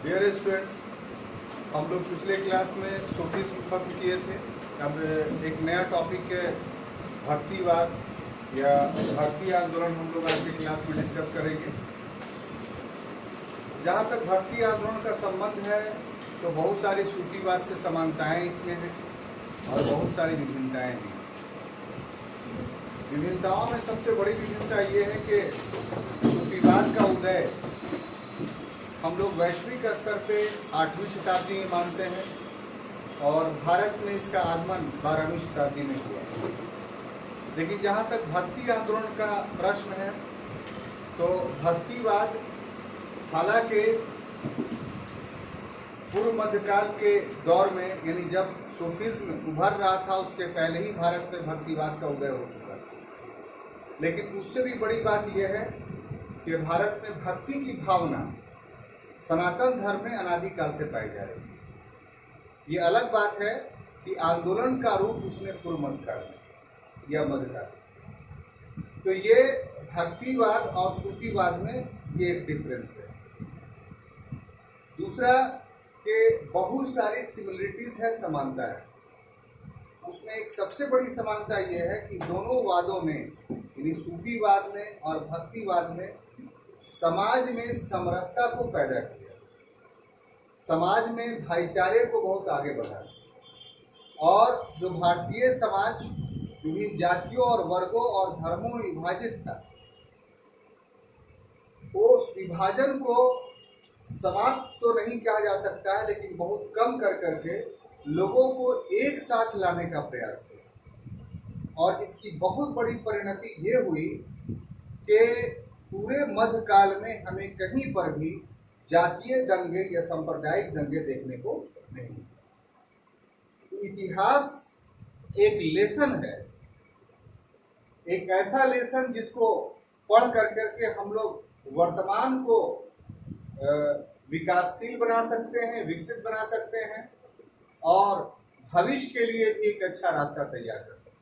Dear students, हम लोग पिछले क्लास में सूफीज़्म खत्म किए थे। अब एक नया टॉपिक है भक्तिवाद या भक्ति आंदोलन हम लोग आज की क्लास में डिस्कस करेंगे। जहाँ तक भक्ति आंदोलन का संबंध है तो बहुत सारी सूफीवाद से समानताएं इसमें हैं और बहुत सारी विभिन्नताएं भी। विभिन्नताओं में सबसे बड़ी विभिन्नता ये है कि सूफीवाद का उदय हम लोग वैश्विक स्तर पे 8वीं शताब्दी में मानते हैं और भारत में इसका आगमन 12वीं शताब्दी में हुआ। लेकिन जहाँ तक भक्ति आंदोलन का प्रश्न है तो भक्तिवाद हालांकि पूर्व मध्यकाल के दौर में, यानी जब सूफीज्म उभर रहा था उसके पहले ही भारत में भक्तिवाद का उदय हो चुका था। लेकिन उससे भी बड़ी बात यह है कि भारत में भक्ति की भावना सनातन धर्म में अनादिकाल से पाई जा रही है। ये अलग बात है कि आंदोलन का रूप उसने पूर्व मध्यकाल में या मध्यकाल। तो ये भक्तिवाद और सूफीवाद में ये एक डिफरेंस है। दूसरा कि बहुत सारी सिमिलरिटीज है, समानता है। उसमें एक सबसे बड़ी समानता यह है कि दोनों वादों में, यानी सूफीवाद ने और भक्तिवाद में, समाज में समरसता को पैदा किया, समाज में भाईचारे को बहुत आगे बढ़ाया। और जो भारतीय समाज विभिन्न जातियों और वर्गों और धर्मों में विभाजित था, उस विभाजन को समाप्त तो नहीं कहा जा सकता है, लेकिन बहुत कम कर करके लोगों को एक साथ लाने का प्रयास किया। और इसकी बहुत बड़ी परिणति ये हुई कि पूरे मध्यकाल में हमें कहीं पर भी जातीय दंगे या सांप्रदायिक दंगे देखने को नहीं मिले। तो इतिहास एक लेसन है, एक ऐसा लेसन जिसको पढ़ करके हम लोग वर्तमान को विकासशील बना सकते हैं, विकसित बना सकते हैं और भविष्य के लिए भी एक अच्छा रास्ता तैयार कर सकते हैं।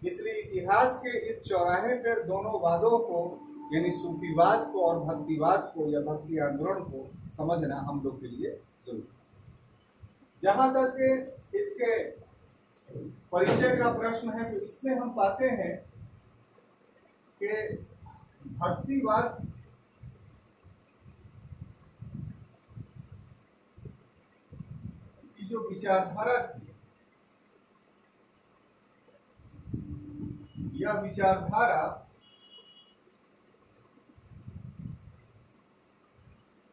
इसलिए इतिहास के इस चौराहे पर दोनों वादों को, यानी सूफीवाद को और भक्तिवाद को या भक्ति आंदोलन को समझना हम लोग के लिए जरूरी है। जहाँ तक इसके परिचय का प्रश्न है तो इसमें हम पाते हैं कि भक्तिवाद की जो विचारधारा थी, यह विचारधारा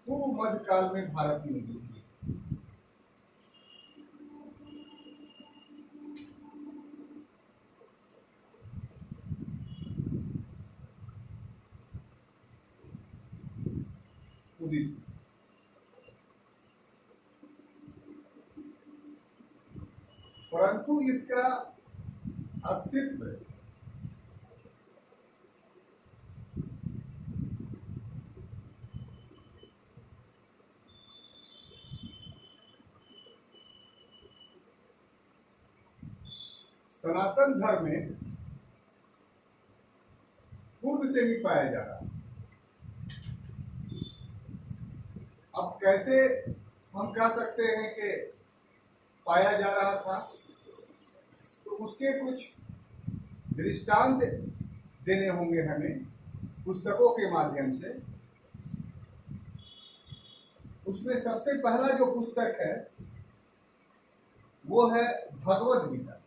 पूर्व मध्यकाल में भारत में मौजूद थी। परंतु इसका अस्तित्व सनातन धर्म में पूर्व से ही पाया जा रहा है। अब कैसे हम कह सकते हैं कि पाया जा रहा था, तो उसके कुछ दृष्टांत देने होंगे हमें पुस्तकों के माध्यम से। उसमें सबसे पहला जो पुस्तक है वो है भगवद गीता।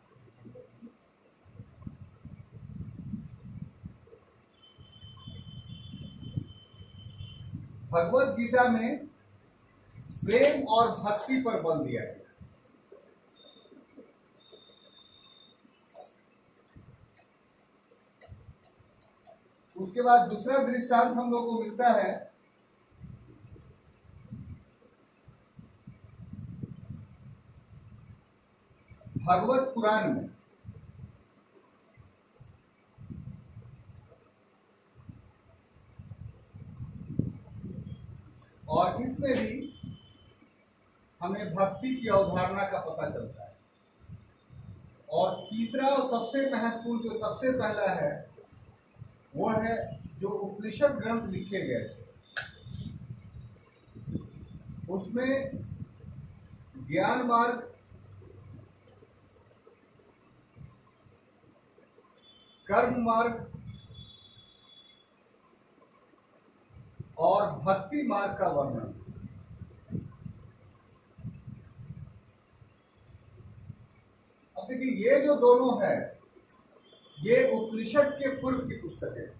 भगवद गीता में प्रेम और भक्ति पर बल दिया गया। उसके बाद दूसरा दृष्टांत हम लोग को मिलता है भागवत पुराण में। और इसमें भी हमें भक्ति की अवधारणा का पता चलता है। और तीसरा और सबसे महत्वपूर्ण जो सबसे पहला है वो है जो उपनिषद ग्रंथ लिखे गए थे, उसमें ज्ञान मार्ग, कर्म मार्ग और भक्ति मार्ग का वर्णन। अब देखिए, ये जो दोनों है ये उपनिषद के पूर्व की पुस्तक है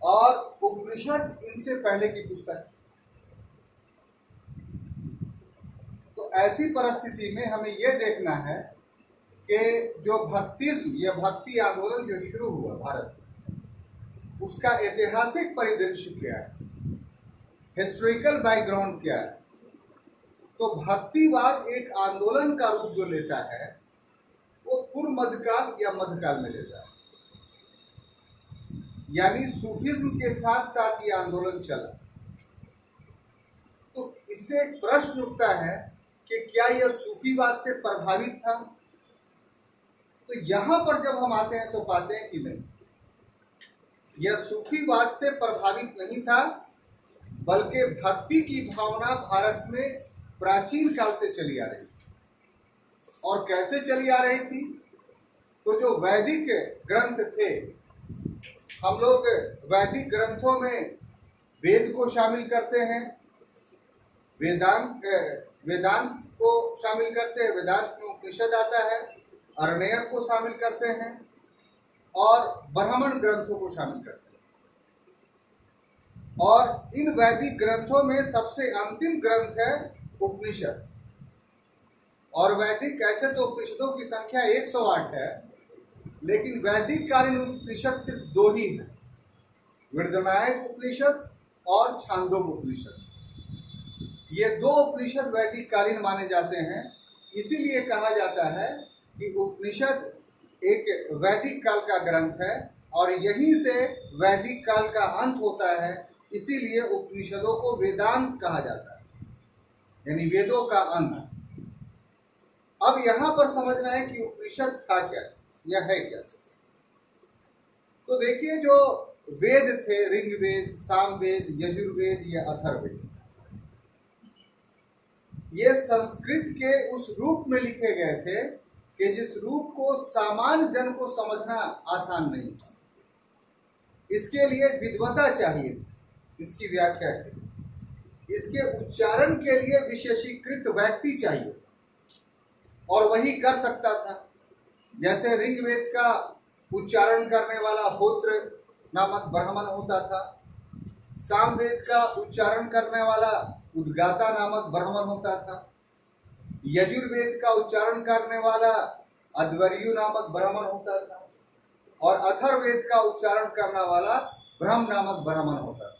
और उपनिषद इनसे पहले की पुस्तक है। तो ऐसी परिस्थिति में हमें यह देखना है कि जो भक्तिज्म या भक्ति आंदोलन जो शुरू हुआ भारत में, उसका ऐतिहासिक परिदृश्य क्या है, हिस्टोरिकल बैकग्राउंड क्या है। तो भक्तिवाद एक आंदोलन का रूप जो लेता है वो पूर्व मध्यकाल या मध्यकाल में लेता है, यानी सूफिज्म के साथ साथ ये आंदोलन चला। तो इससे एक प्रश्न उठता है कि क्या यह सूफीवाद से प्रभावित था। तो यहां पर जब हम आते हैं तो पाते हैं कि नहीं, यह सूफीवाद से प्रभावित नहीं था, बल्कि भक्ति की भावना भारत में प्राचीन काल से चली आ रही थी। और कैसे चली आ रही थी? तो जो वैदिक ग्रंथ थे, हम लोग वैदिक ग्रंथों में वेद को शामिल करते हैं, वेदांत को शामिल करते हैं, वेदांत में उपनिषद आता है, अरण्यक को शामिल करते हैं और ब्राह्मण ग्रंथों को शामिल करते हैं। और इन वैदिक ग्रंथों में सबसे अंतिम ग्रंथ है उपनिषद। और वैदिक कैसे तो उपनिषदों की संख्या 108 है, लेकिन वैदिक कालीन उपनिषद सिर्फ 2 ही है, वृद्धनायक उपनिषद और छांदोग्य उपनिषद। ये 2 उपनिषद वैदिक कालीन माने जाते हैं। इसीलिए कहा जाता है कि उपनिषद एक वैदिक काल का ग्रंथ है और यहीं से वैदिक काल का अंत होता है। इसीलिए उपनिषदों को वेदांत कहा जाता है, यानी वेदों का अंत। अब यहाँ पर समझना है कि उपनिषद था क्या चीज या है क्या चीज। तो देखिए, जो वेद थे, ऋग्वेद, सामवेद, यजुर्वेद या अथर्ववेद, ये संस्कृत के उस रूप में लिखे गए थे कि जिस रूप को सामान्य जन को समझना आसान नहीं था। इसके लिए विद्वता चाहिए थी इसकी व्याख्या के लिए, इसके उच्चारण के लिए विशेषीकृत व्यक्ति चाहिए और वही कर सकता था। जैसे ऋग्वेद का उच्चारण करने वाला होत्र नामक ब्राह्मण होता था, सामवेद का उच्चारण करने वाला उद्गाता नामक ब्राह्मण होता था, यजुर्वेद का उच्चारण करने वाला अध्वर्यु नामक ब्राह्मण होता था और अथर्ववेद का उच्चारण करने वाला ब्रह्म नामक ब्राह्मण होता था।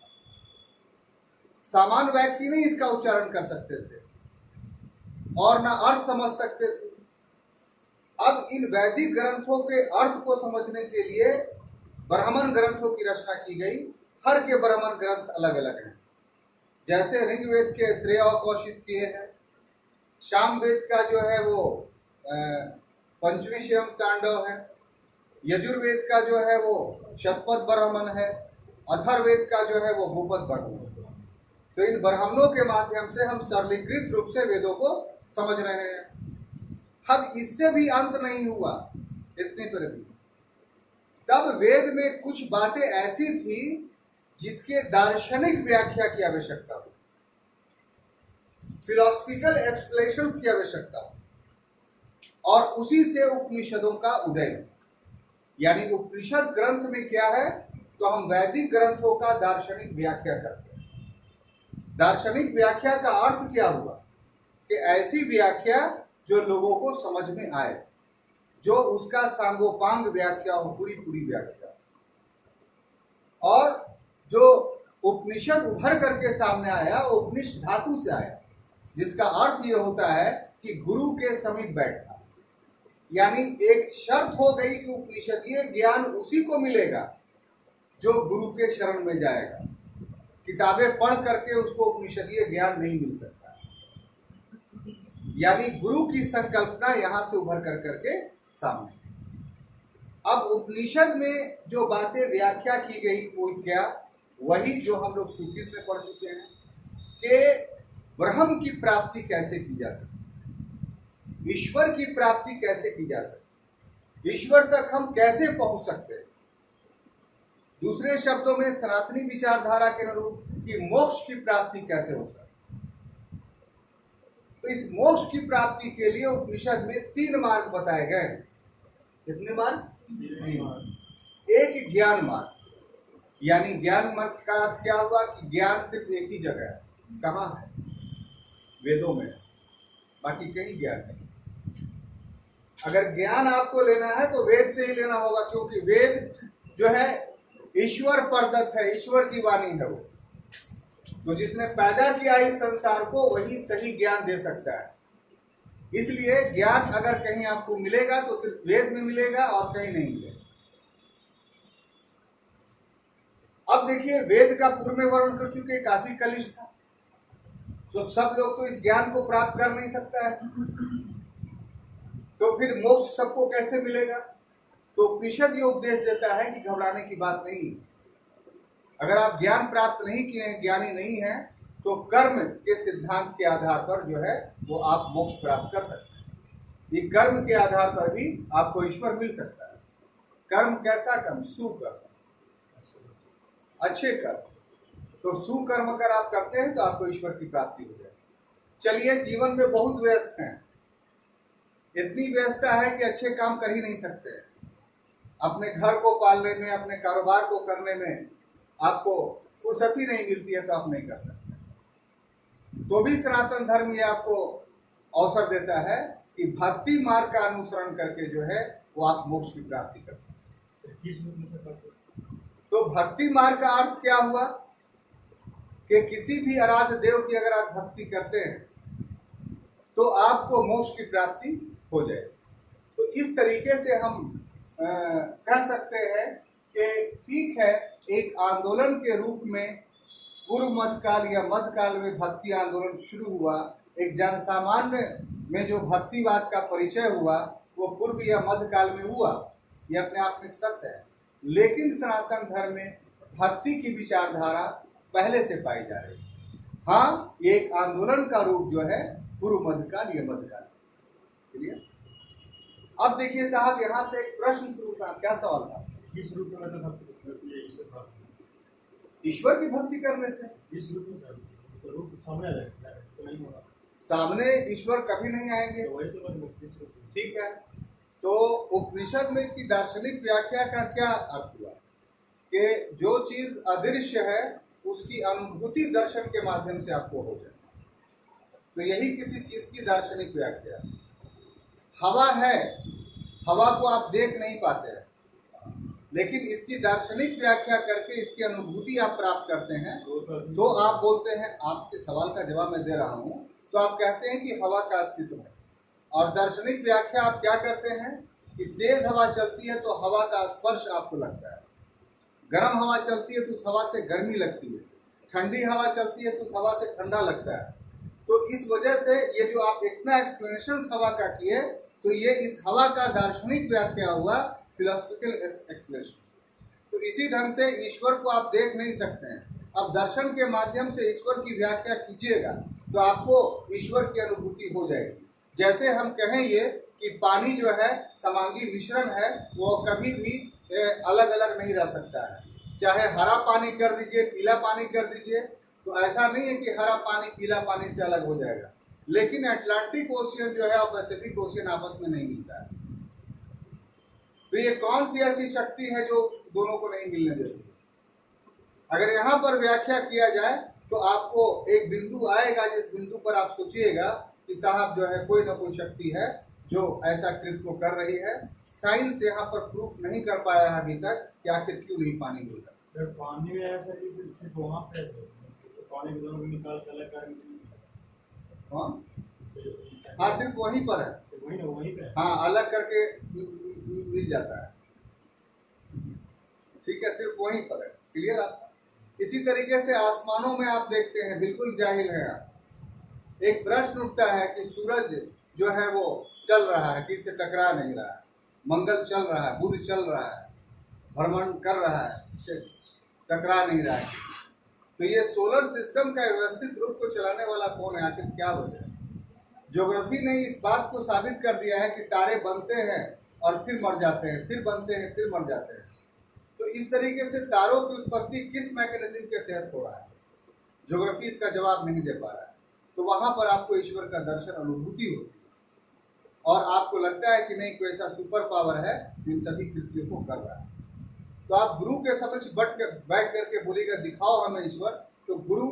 सामान्य व्यक्ति नहीं इसका उच्चारण कर सकते थे और ना अर्थ समझ सकते थे। अब इन वैदिक ग्रंथों के अर्थ को समझने के लिए ब्राह्मण ग्रंथों की रचना की गई। हर के ब्राह्मण ग्रंथ अलग अलग हैं। जैसे ऋग्वेद के त्रयोदशीत किए हैं, सामवेद का जो है वो पंचविंशयम तांडव है, यजुर्वेद का जो है वो शतपथ ब्राह्मण है, अथर्ववेद का जो है वो भूपत ब्राह्मण है। तो इन ब्राह्मणों के माध्यम से हम सरलीकृत रूप से वेदों को समझ रहे हैं। अब इससे भी अंत नहीं हुआ, इतने पर भी तब वेद में कुछ बातें ऐसी थी जिसके दार्शनिक व्याख्या की आवश्यकता हो, फिलोसफिकल एक्सप्लेनेशंस की आवश्यकता हो, और उसी से उपनिषदों का उदय। यानी उपनिषद ग्रंथ में क्या है, तो हम वैदिक ग्रंथों का दार्शनिक व्याख्या करते हैं। दार्शनिक व्याख्या का अर्थ क्या हुआ कि ऐसी व्याख्या जो लोगों को समझ में आए, जो उसका सांगोपांग व्याख्या हो, पूरी पूरी व्याख्या। और जो उपनिषद उभर करके सामने आया, उपनिषद धातु से आया, जिसका अर्थ ये होता है कि गुरु के समीप बैठना। यानी एक शर्त हो गई कि उपनिषदीय ज्ञान उसी को मिलेगा जो गुरु के शरण में जाएगा। किताबें पढ़ करके उसको उपनिषदीय ज्ञान नहीं मिल सकता। यानी गुरु की संकल्पना यहां से उभर कर करके सामने। अब उपनिषद में जो बातें व्याख्या की गई वो क्या, वही जो हम लोग सूफीज़्म में पढ़ चुके हैं। कि ब्रह्म की प्राप्ति कैसे की जा सकती, ईश्वर की प्राप्ति कैसे की जा सकती, ईश्वर तक हम कैसे पहुंच सकते हैं। दूसरे शब्दों में सनातनी विचारधारा के अनुरूप कि मोक्ष की प्राप्ति कैसे हो सकती। तो इस मोक्ष की प्राप्ति के लिए उपनिषद में 3 मार्ग बताए गए। कितने मार्ग? 3। एक ज्ञान मार्ग, यानी ज्ञान मार्ग का अर्थ क्या हुआ कि ज्ञान सिर्फ एक ही जगह है। कहाँ है? वेदों में, बाकी कहीं ज्ञान नहीं। अगर ज्ञान आपको लेना है तो वेद से ही लेना होगा, क्योंकि वेद जो है ईश्वर प्रदत्त है, ईश्वर की वाणी है वो। तो जिसने पैदा किया इस संसार को वही सही ज्ञान दे सकता है। इसलिए ज्ञान अगर कहीं आपको मिलेगा तो सिर्फ वेद में मिलेगा और कहीं नहीं मिलेगा। अब देखिए, वेद का पूर्व में वर्णन कर चुके, काफी कलिष्ठ था, तो सब लोग तो इस ज्ञान को प्राप्त कर नहीं सकता है। तो फिर मोक्ष सबको कैसे मिलेगा? तो उपनिषद ये उपदेश देता है कि घबराने की बात नहीं। अगर आप ज्ञान प्राप्त नहीं किए हैं, ज्ञानी नहीं हैं, तो कर्म के सिद्धांत के आधार पर जो है वो आप मोक्ष प्राप्त कर सकते हैं। ये कर्म के आधार पर भी आपको ईश्वर मिल सकता है। कर्म कैसा कर्म? सुकर्म, अच्छे कर्म। तो सुकर्म अगर आप करते हैं तो आपको ईश्वर की प्राप्ति हो जाए। चलिए, जीवन में बहुत व्यस्त हैं, इतनी व्यस्तता है कि अच्छे काम कर ही नहीं सकते। अपने घर को पालने में, अपने कारोबार को करने में आपको फुर्सत ही नहीं मिलती है, तो आप नहीं कर सकते। तो भी सनातन धर्म ये आपको अवसर देता है कि भक्ति मार्ग का अनुसरण करके जो है वो आप मोक्ष की प्राप्ति कर सकते हैं। तो भक्ति मार्ग का अर्थ क्या हुआ कि किसी भी आराध्य देव की अगर आप भक्ति करते हैं तो आपको मोक्ष की प्राप्ति हो जाए। तो इस तरीके से हम कह सकते हैं कि ठीक है, एक आंदोलन के रूप में पूर्व मध्यकाल या मध्यकाल में भक्ति आंदोलन शुरू हुआ। एक जन सामान्य में जो भक्तिवाद का परिचय हुआ वो पूर्व या मध्यकाल में हुआ, ये अपने आप में सत्य है। लेकिन सनातन धर्म में भक्ति की विचारधारा पहले से पाई जा रही है। हाँ, ये एक आंदोलन का रूप जो है पूर्व मध्यकाल या मध्यकाल। चलिए, अब देखिए साहब, यहाँ से एक प्रश्न शुरू था। क्या सवाल था? किस रूप में मतलब भक्ति ईश्वर की भक्ति करने से। इस रूप में रूप सामने आ जाएगा तो नहीं होगा, सामने ईश्वर कभी नहीं आएंगे। तो वही तो ठीक है, तो उपनिषद में की दार्शनिक व्याख्या का क्या अर्थ हुआ कि जो चीज अदृश्य है उसकी अनुभूति दर्शन के माध्यम से आपको हो जाए। तो यही किसी चीज की दार्शनिक व्याख्या है। हवा है, हवा को आप देख नहीं पाते हैं, लेकिन इसकी दार्शनिक व्याख्या करके इसकी अनुभूति आप प्राप्त करते हैं। तो आप बोलते हैं, आपके सवाल का जवाब मैं दे रहा हूं, तो आप कहते हैं कि हवा का अस्तित्व है। और दार्शनिक व्याख्या आप क्या करते हैं कि तेज हवा चलती है तो हवा का स्पर्श आपको लगता है, गर्म हवा चलती है तो उस हवा से गर्मी लगती है, ठंडी हवा चलती है तो उस हवा से ठंडा लगता है। तो इस वजह से ये जो आप इतना एक्सप्लेनेशन हवा का किए, तो ये इस हवा का दार्शनिक व्याख्या हुआ, फिलोसफिकल एक्सप्लेनेशन। तो इसी ढंग से ईश्वर को आप देख नहीं सकते हैं। अब दर्शन के माध्यम से ईश्वर की व्याख्या कीजिएगा तो आपको ईश्वर की अनुभूति हो जाएगी। जैसे हम कहें ये कि पानी जो है समांगी मिश्रण है, वो कभी भी अलग अलग नहीं रह सकता है। चाहे हरा पानी कर दीजिए, पीला पानी कर दीजिए, तो ऐसा नहीं है कि हरा पानी पीला पानी से अलग हो जाएगा। लेकिन अटलांटिक ओशियन जो है और पैसिफिक ओशियन आपस में नहीं मिलता है। तो ये कौन सी ऐसी शक्ति है जो दोनों को नहीं मिलने देती? अगर यहाँ पर व्याख्या किया जाए तो आपको एक बिंदु आएगा जिस बिंदु पर आप सोचिएगा कि साहब जो है कोई ना कोई शक्ति है जो ऐसा कृत्य को कर रही है। साइंस यहाँ पर प्रूफ नहीं कर पाया है अभी तक कि आखिर क्यों नहीं पानी मिलता। अगर पानी में ऐसा सिर्फ वहाँ पे पानी के दोनों निकाल चला कर, हाँ सिर्फ वहीं पर है, वहीं पे हाँ अलग करके मिल जाता है। ठीक है, सिर्फ वहीं पर है। क्लियर आप? इसी तरीके से आसमानों में आप देखते हैं, बिल्कुल जाहिल है आप, एक प्रश्न उठता है कि सूरज जो है वो चल रहा है, किसी से टकरा नहीं रहा है, मंगल चल रहा है, बुध चल रहा है, भ्रमण कर रहा है, टकरा नहीं रहा है। तो ये सोलर सिस्टम का व्यवस्थित रूप को चलाने वाला कौन है, आखिर क्या वजह है? ज्योग्राफी ने इस बात को साबित कर दिया है कि तारे बनते हैं और फिर मर जाते हैं, फिर बनते हैं, फिर मर जाते हैं। तो इस तरीके से तारों की उत्पत्ति किस मैकेनिज्म के तहत हो रहा है, ज्योग्राफी इसका जवाब नहीं दे पा रहा है। तो वहां पर आपको ईश्वर का दर्शन, अनुभूति होती है और आपको लगता है कि नहीं, कोई ऐसा सुपर पावर है जो इन सभी कृतियों को कर रहा है। तो आप गुरु के समक्ष बैठ करके बोलेगा दिखाओ हमें ईश्वर, तो गुरु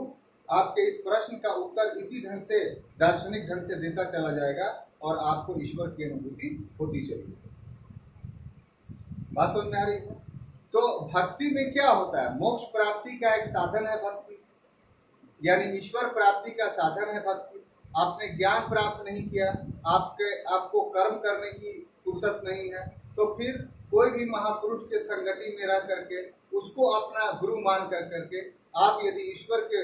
आपके इस प्रश्न का उत्तर इसी ढंग से, दार्शनिक ढंग से देता चला जाएगा और आपको ईश्वर की अनुभूति होती चलेगी। बात समझ में आ रही है? तो भक्ति में क्या होता है? मोक्ष प्राप्ति का एक साधन है भक्ति, यानी ईश्वर प्राप्ति का साधन है भक्ति। आपने ज्ञान प्राप्त नहीं किया, आपको कर्म करने की फुर्सत नहीं है, तो फिर कोई भी महापुरुष के संगति में रह करके उसको अपना गुरु मान कर करके आप यदि ईश्वर के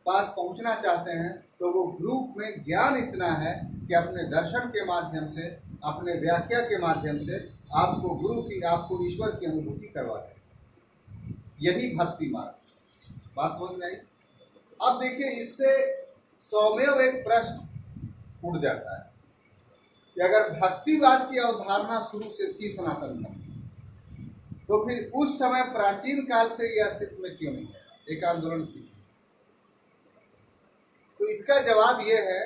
पास पहुंचना चाहते हैं, तो वो गुरु में ज्ञान इतना है कि अपने दर्शन के माध्यम से, अपने व्याख्या के माध्यम से आपको गुरु की, आपको ईश्वर की अनुभूति करवा दें। यही भक्ति मार्ग। बात समझ में आई? अब देखिए, इससे स्वमेव एक प्रश्न उठ जाता है कि अगर भक्तिवाद की अवधारणा शुरू से थी सनातन धर्म, तो फिर उस समय प्राचीन काल से यह अस्तित्व में क्यों नहीं है, एक आंदोलन की? तो इसका जवाब यह है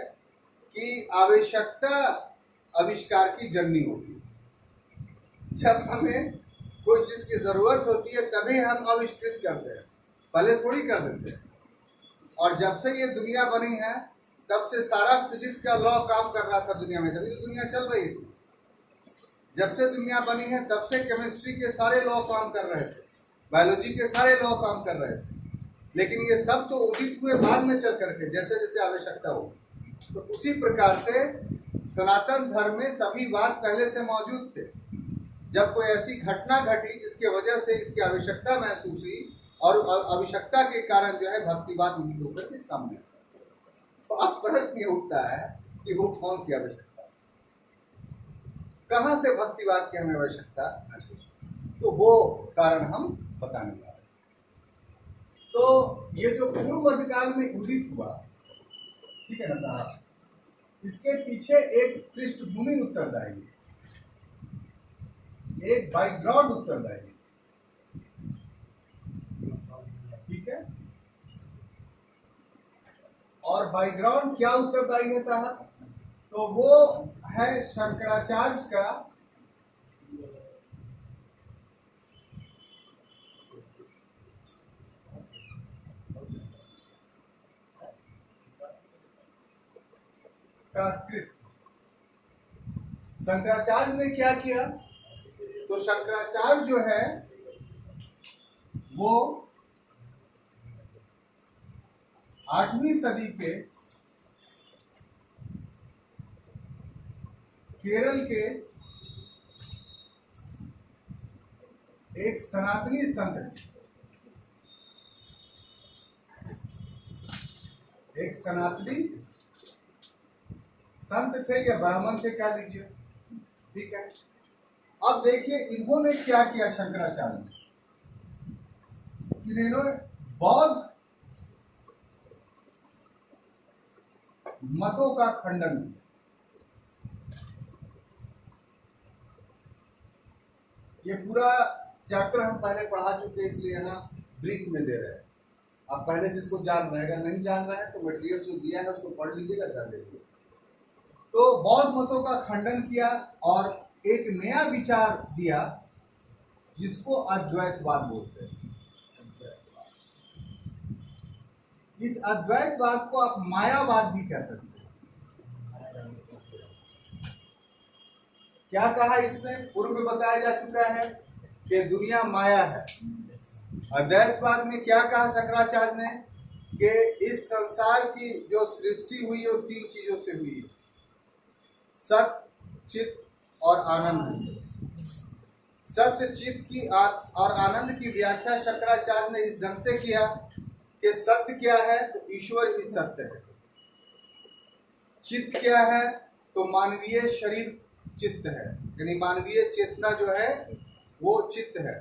कि आवश्यकता आविष्कार की जननी होती है। जब हमें कोई चीज की जरूरत होती है तभी हम आविष्कृत करते हैं, पहले थोड़ी कर देते हैं। और जब से ये दुनिया बनी है तब से सारा फिजिक्स का लॉ काम कर रहा था दुनिया में, तभी तो दुनिया चल रही थी। जब से दुनिया बनी है तब से केमिस्ट्री के सारे लॉ काम कर रहे थे, बायोलॉजी के सारे लॉ काम कर रहे थे, लेकिन ये सब तो उदित हुए बाद में चल करके, जैसे जैसे आवश्यकता हो। तो उसी प्रकार से सनातन धर्म में सभी बात पहले से मौजूद थे। जब कोई ऐसी घटना घटी जिसके वजह से इसकी आवश्यकता महसूस हुई और आवश्यकता के कारण जो है भक्तिवाद उन्हीं होकर के सामने आता है। तो अब प्रश्न ये उठता है कि वो कौन सी आवश्यकता, कहाँ से भक्तिवाद की हमें आवश्यकता महसूस हुई? तो वो कारण हम बताने वाले। तो ये जो पूर्व मध्यकाल में उदित हुआ, ठीक है ना साहब, इसके पीछे एक पृष्ठभूमि उत्तरदायी है, एक बैकग्राउंड उत्तरदायी है, ठीक है। और बैकग्राउंड क्या उत्तरदायी है साहब? तो वो है शंकराचार्य का कृत। शंकराचार्य ने क्या किया? तो शंकराचार्य जो है वो 8वीं सदी के केरल के एक सनातनी संत, एक सनातनी संत थे या ब्राह्मण थे, क्या लीजिए, ठीक है। अब देखिए इन्होंने क्या किया, शंकराचार्य ने, इन्होंने बौद्ध मतों का खंडन किया। ये पूरा चैप्टर हम पहले पढ़ा चुके हैं, इसलिए ना ब्रीफ में दे रहे हैं। आप पहले से इसको जान रहे हैं, अगर नहीं जान रहे हैं तो मटेरियल जो दिया है उसको पढ़ लीजिएगा, जान लीजिए। तो बौद्ध मतों का खंडन किया और एक नया विचार दिया जिसको अद्वैतवाद बोलते हैं। इस अद्वैतवाद को आप मायावाद भी कह सकते हैं। क्या कहा इसमें? पूर्व में बताया जा चुका है कि दुनिया माया है। अद्वैतवाद में क्या कहा शंकराचार्य ने? कि इस संसार की जो सृष्टि हुई वो 3 चीजों से हुई है, सत्य, चित्त और आनंद। सत्य, चित्त की और आनंद की व्याख्या शंकराचार्य ने इस ढंग से किया कि सत्य क्या है? तो ईश्वर ही सत्य है। चित्त क्या है? तो मानवीय शरीर चित्त है, यानी मानवीय चेतना जो है वो चित्त है।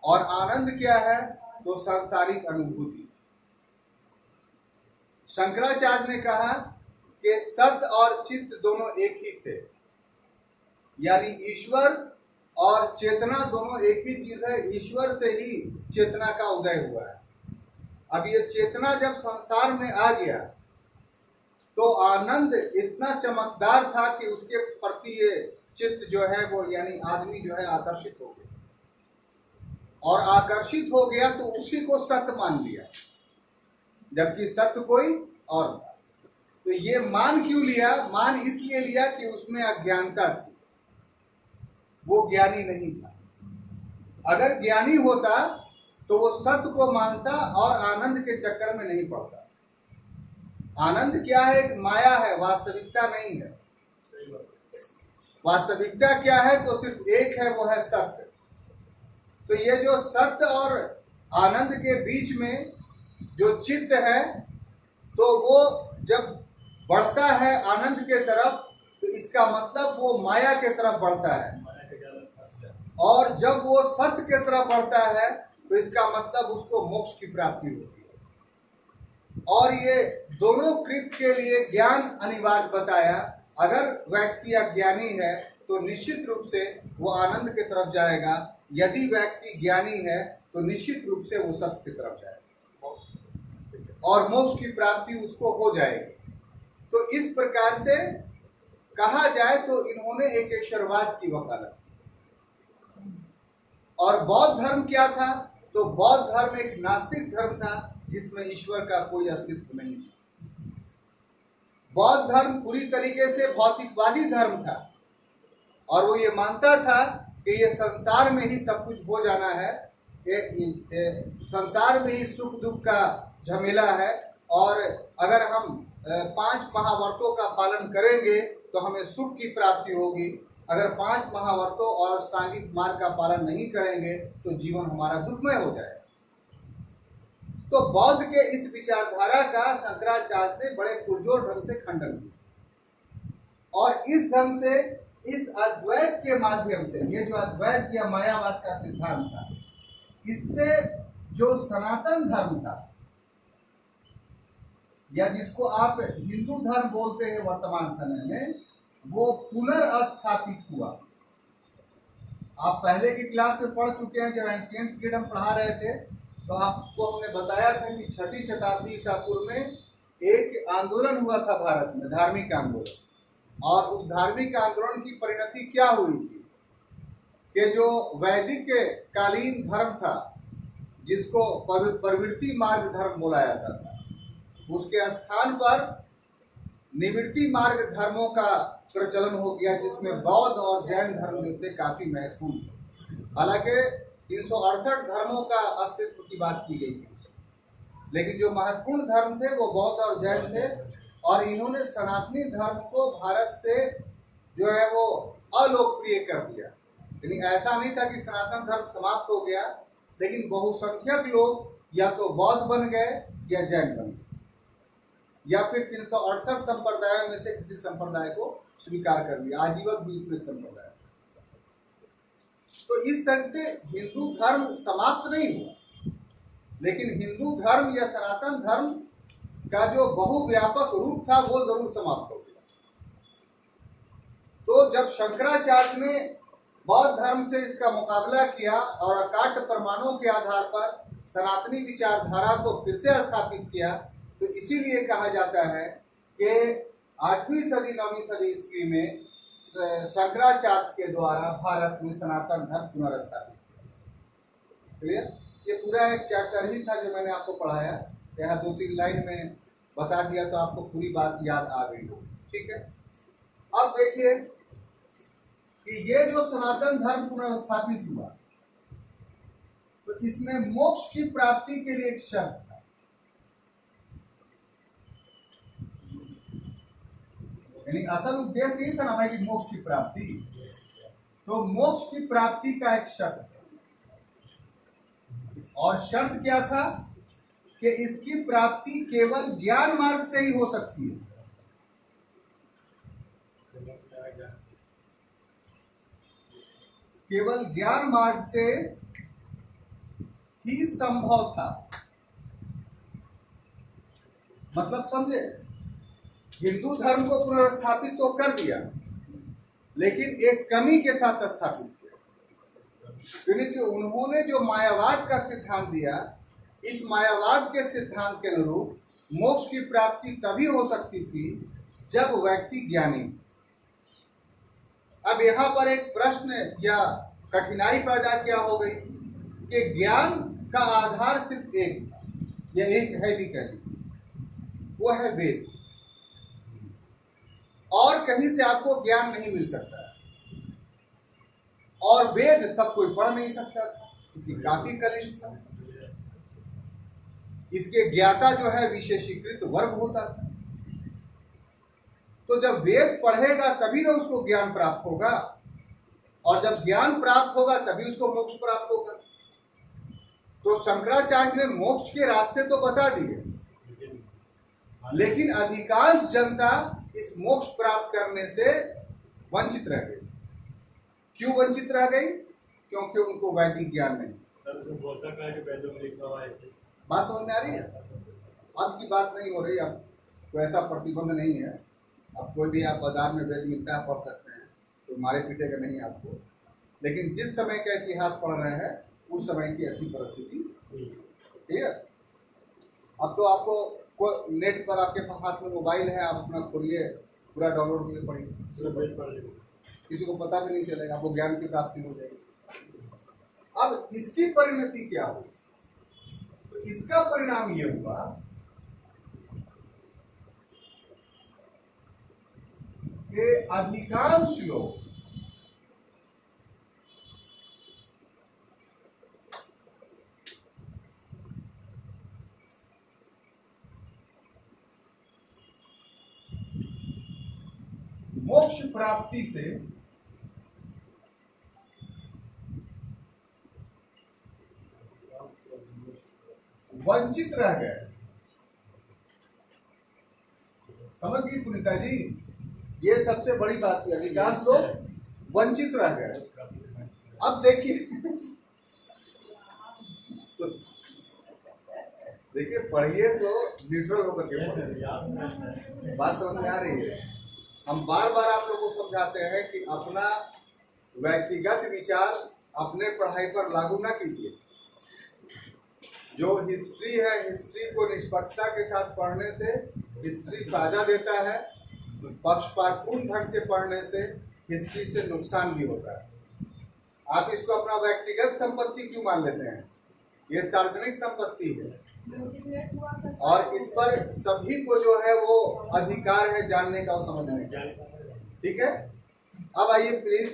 और आनंद क्या है? तो सांसारिक अनुभूति। शंकराचार्य ने कहा कि सत और चित्त दोनों एक ही थे, यानी ईश्वर और चेतना दोनों एक ही चीज है। ईश्वर से ही चेतना का उदय हुआ है। अब ये चेतना जब संसार में आ गया तो आनंद इतना चमकदार था कि उसके प्रति ये चित्त जो है वो यानी आदमी जो है आकर्षित हो गया, और आकर्षित हो गया तो उसी को सत्य मान लिया, जबकि सत्य कोई और था। तो ये मान क्यों लिया? मान इसलिए लिया कि उसमें अज्ञानता थी, वो ज्ञानी नहीं था। अगर ज्ञानी होता तो वो सत्य को मानता और आनंद के चक्कर में नहीं पड़ता। आनंद क्या है? एक माया है, वास्तविकता नहीं है। वास्तविकता क्या है? तो सिर्फ एक है, वो है सत्य। तो ये जो सत्य और आनंद के बीच में जो चित्त है, तो वो जब बढ़ता है आनंद के तरफ तो इसका मतलब वो माया के तरफ बढ़ता है, और जब वो सत्य के तरफ बढ़ता है तो इसका मतलब उसको मोक्ष की प्राप्ति होती है। और ये दोनों कृत के लिए ज्ञान अनिवार्य बताया। अगर व्यक्ति अज्ञानी है तो निश्चित रूप से वो आनंद की तरफ जाएगा, यदि व्यक्ति ज्ञानी है तो निश्चित रूप से वो सत्य की तरफ जाएगा और मोक्ष की प्राप्ति उसको हो जाएगी। तो इस प्रकार से कहा जाए तो इन्होंने एक ईश्वरवाद की वकालत। और बौद्ध धर्म क्या था? तो बौद्ध धर्म एक नास्तिक धर्म था जिसमें ईश्वर का कोई अस्तित्व नहीं था। बौद्ध धर्म पूरी तरीके से भौतिकवादी धर्म था, और वो ये मानता था कि ये संसार में ही सब कुछ हो जाना है, संसार में ही सुख दुख का झमेला है, और अगर हम 5 महावर्तों का पालन करेंगे तो हमें सुख की प्राप्ति होगी, अगर 5 महावर्तों और अष्टांगिक मार्ग का पालन नहीं करेंगे तो जीवन हमारा दुखमय हो जाएगा। तो बौद्ध के इस विचारधारा का शंकराचार्य ने बड़े पुरजोर ढंग से खंडन किया, और इस ढंग से इस अद्वैत के माध्यम से, ये जो अद्वैत या मायावाद का सिद्धांत था, इससे जो सनातन धर्म था, या जिसको आप हिंदू धर्म बोलते हैं वर्तमान समय में, वो पुनर्स्थापित हुआ। आप पहले की क्लास में पढ़ चुके हैं, जब एंशिएंट पीरियड हम पढ़ा रहे थे तो आपको हमने बताया था कि 6वीं शताब्दी ईसा पूर्व में एक आंदोलन हुआ था भारत में, धार्मिक आंदोलन। और उस धार्मिक आंदोलन की परिणति क्या हुई थी कि जो वैदिक कालीन धर्म था, जिसको प्रवृत्ति मार्ग धर्म बोला जाता था, उसके स्थान पर निवृत्ति मार्ग धर्मों का प्रचलन हो गया, जिसमें बौद्ध और जैन धर्म जो थे काफी महत्वपूर्ण थे। हालांकि 368 धर्मों का अस्तित्व की बात की गई थी, लेकिन जो महत्वपूर्ण धर्म थे वो बौद्ध और जैन थे। और इन्होंने सनातनी धर्म को भारत से जो है वो अलोकप्रिय कर दिया। यानी ऐसा नहीं था कि सनातन धर्म समाप्त हो गया, लेकिन बहुसंख्यक लोग या तो बौद्ध बन गए या जैन बन गए, या फिर 368 संप्रदायों में से किसी संप्रदाय को स्वीकार कर लिया। आजीवन भी उसमें संप्रदाय। तो इस तरह से हिंदू धर्म समाप्त नहीं हुआ, लेकिन हिंदू धर्म या सनातन धर्म का जो बहुव्यापक रूप था वो जरूर समाप्त हो गया। तो जब शंकराचार्य ने बौद्ध धर्म से इसका मुकाबला किया और अकाट्य प्रमाणों के आधार पर सनातनी विचारधारा को फिर से स्थापित किया, तो इसीलिए कहा जाता है कि 8वीं सदी 9वीं सदी ईस्वी में शंकराचार्य के द्वारा भारत में सनातन धर्म पुनर्स्थापित किया। क्लियर? ये पूरा एक चैप्टर ही था जो मैंने आपको पढ़ाया, यहाँ 2-3 लाइन में बता दिया तो आपको पूरी बात याद आ गई हो। ठीक है, अब देखिए कि ये जो सनातन धर्म पुनर्स्थापित हुआ तो इसमें मोक्ष की प्राप्ति के लिए एक शर्त था। यानी असल उद्देश्य ये था ना भाई कि मोक्ष की प्राप्ति, तो मोक्ष की प्राप्ति का एक शर्त है। और शर्त क्या था कि इसकी प्राप्ति केवल ज्ञान मार्ग से ही हो सकती है। केवल ज्ञान मार्ग से ही संभव था। मतलब समझे, हिंदू धर्म को पुनर्स्थापित तो कर दिया, लेकिन एक कमी के साथ स्थापित किया, क्योंकि उन्होंने जो मायावाद का सिद्धांत दिया, इस मायावाद के सिद्धांत के अनुरूप मोक्ष की प्राप्ति तभी हो सकती थी जब व्यक्ति ज्ञानी। अब यहाँ पर एक प्रश्न या कठिनाई पैदा क्या हो गई कि ज्ञान का आधार सिर्फ एक, या एक है भी कह लीजिए, वो है वेद। और कहीं से आपको ज्ञान नहीं मिल सकता है, और वेद सब कोई पढ़ नहीं सकता था क्योंकि काफी कनिष्ठ था। इसके ज्ञाता जो है विशेषीकृत वर्ग होता था। तो जब वेद पढ़ेगा तभी ना उसको ज्ञान प्राप्त होगा, और जब ज्ञान प्राप्त होगा तभी उसको मोक्ष प्राप्त होगा। तो शंकराचार्य ने मोक्ष के रास्ते तो बता दिए, लेकिन अधिकांश जनता इस मोक्ष प्राप्त करने से वंचित रह गई। क्यों वंचित रह गई? क्योंकि उनको वैदिक ज्ञान नहीं। बात समझ में आ रही है? अब की बात नहीं हो रही, अब कोई ऐसा प्रतिबंध नहीं है। अब कोई भी आप बाजार में वेद मिलता है पढ़ सकते हैं, तो मारे पीटेगा नहीं आपको। लेकिन जिस समय का इतिहास पढ़ रहे हैं उस समय की ऐसी परिस्थिति, ठीक है। अब तो आपको नेट पर आपके हाथ में मोबाइल है, आप अपना खोलिए, पूरा डाउनलोड करके पढ़िए, किसी को पता भी नहीं चलेगा, आपको ज्ञान की प्राप्ति हो जाएगी। अब इसकी परिणति क्या हुई? तो इसका परिणाम ये हुआ कि अधिकांश लोग मोक्ष प्राप्ति से वंचित रह गए। समझ गई पुनीता जी? ये सबसे बड़ी बात है, अधिकांश लोग वंचित रह गए। अब देखिए पढ़िए तो न्यूट्रल होकर के पढ़िए। बात समझ में आ रही है? हम बार बार आप लोगों को समझाते हैं कि अपना व्यक्तिगत विचार अपने पढ़ाई पर लागू ना कीजिए। जो हिस्ट्री है, हिस्ट्री को निष्पक्षता के साथ पढ़ने से हिस्ट्री फायदा देता है, पक्षपातपूर्ण ढंग से पढ़ने से हिस्ट्री से नुकसान भी होता है। आप इसको अपना व्यक्तिगत संपत्ति क्यों मान लेते हैं? ये सार्वजनिक संपत्ति है, और इस पर सभी को जो है वो अधिकार है जानने का और समझने का। ठीक है, अब आइए प्लीज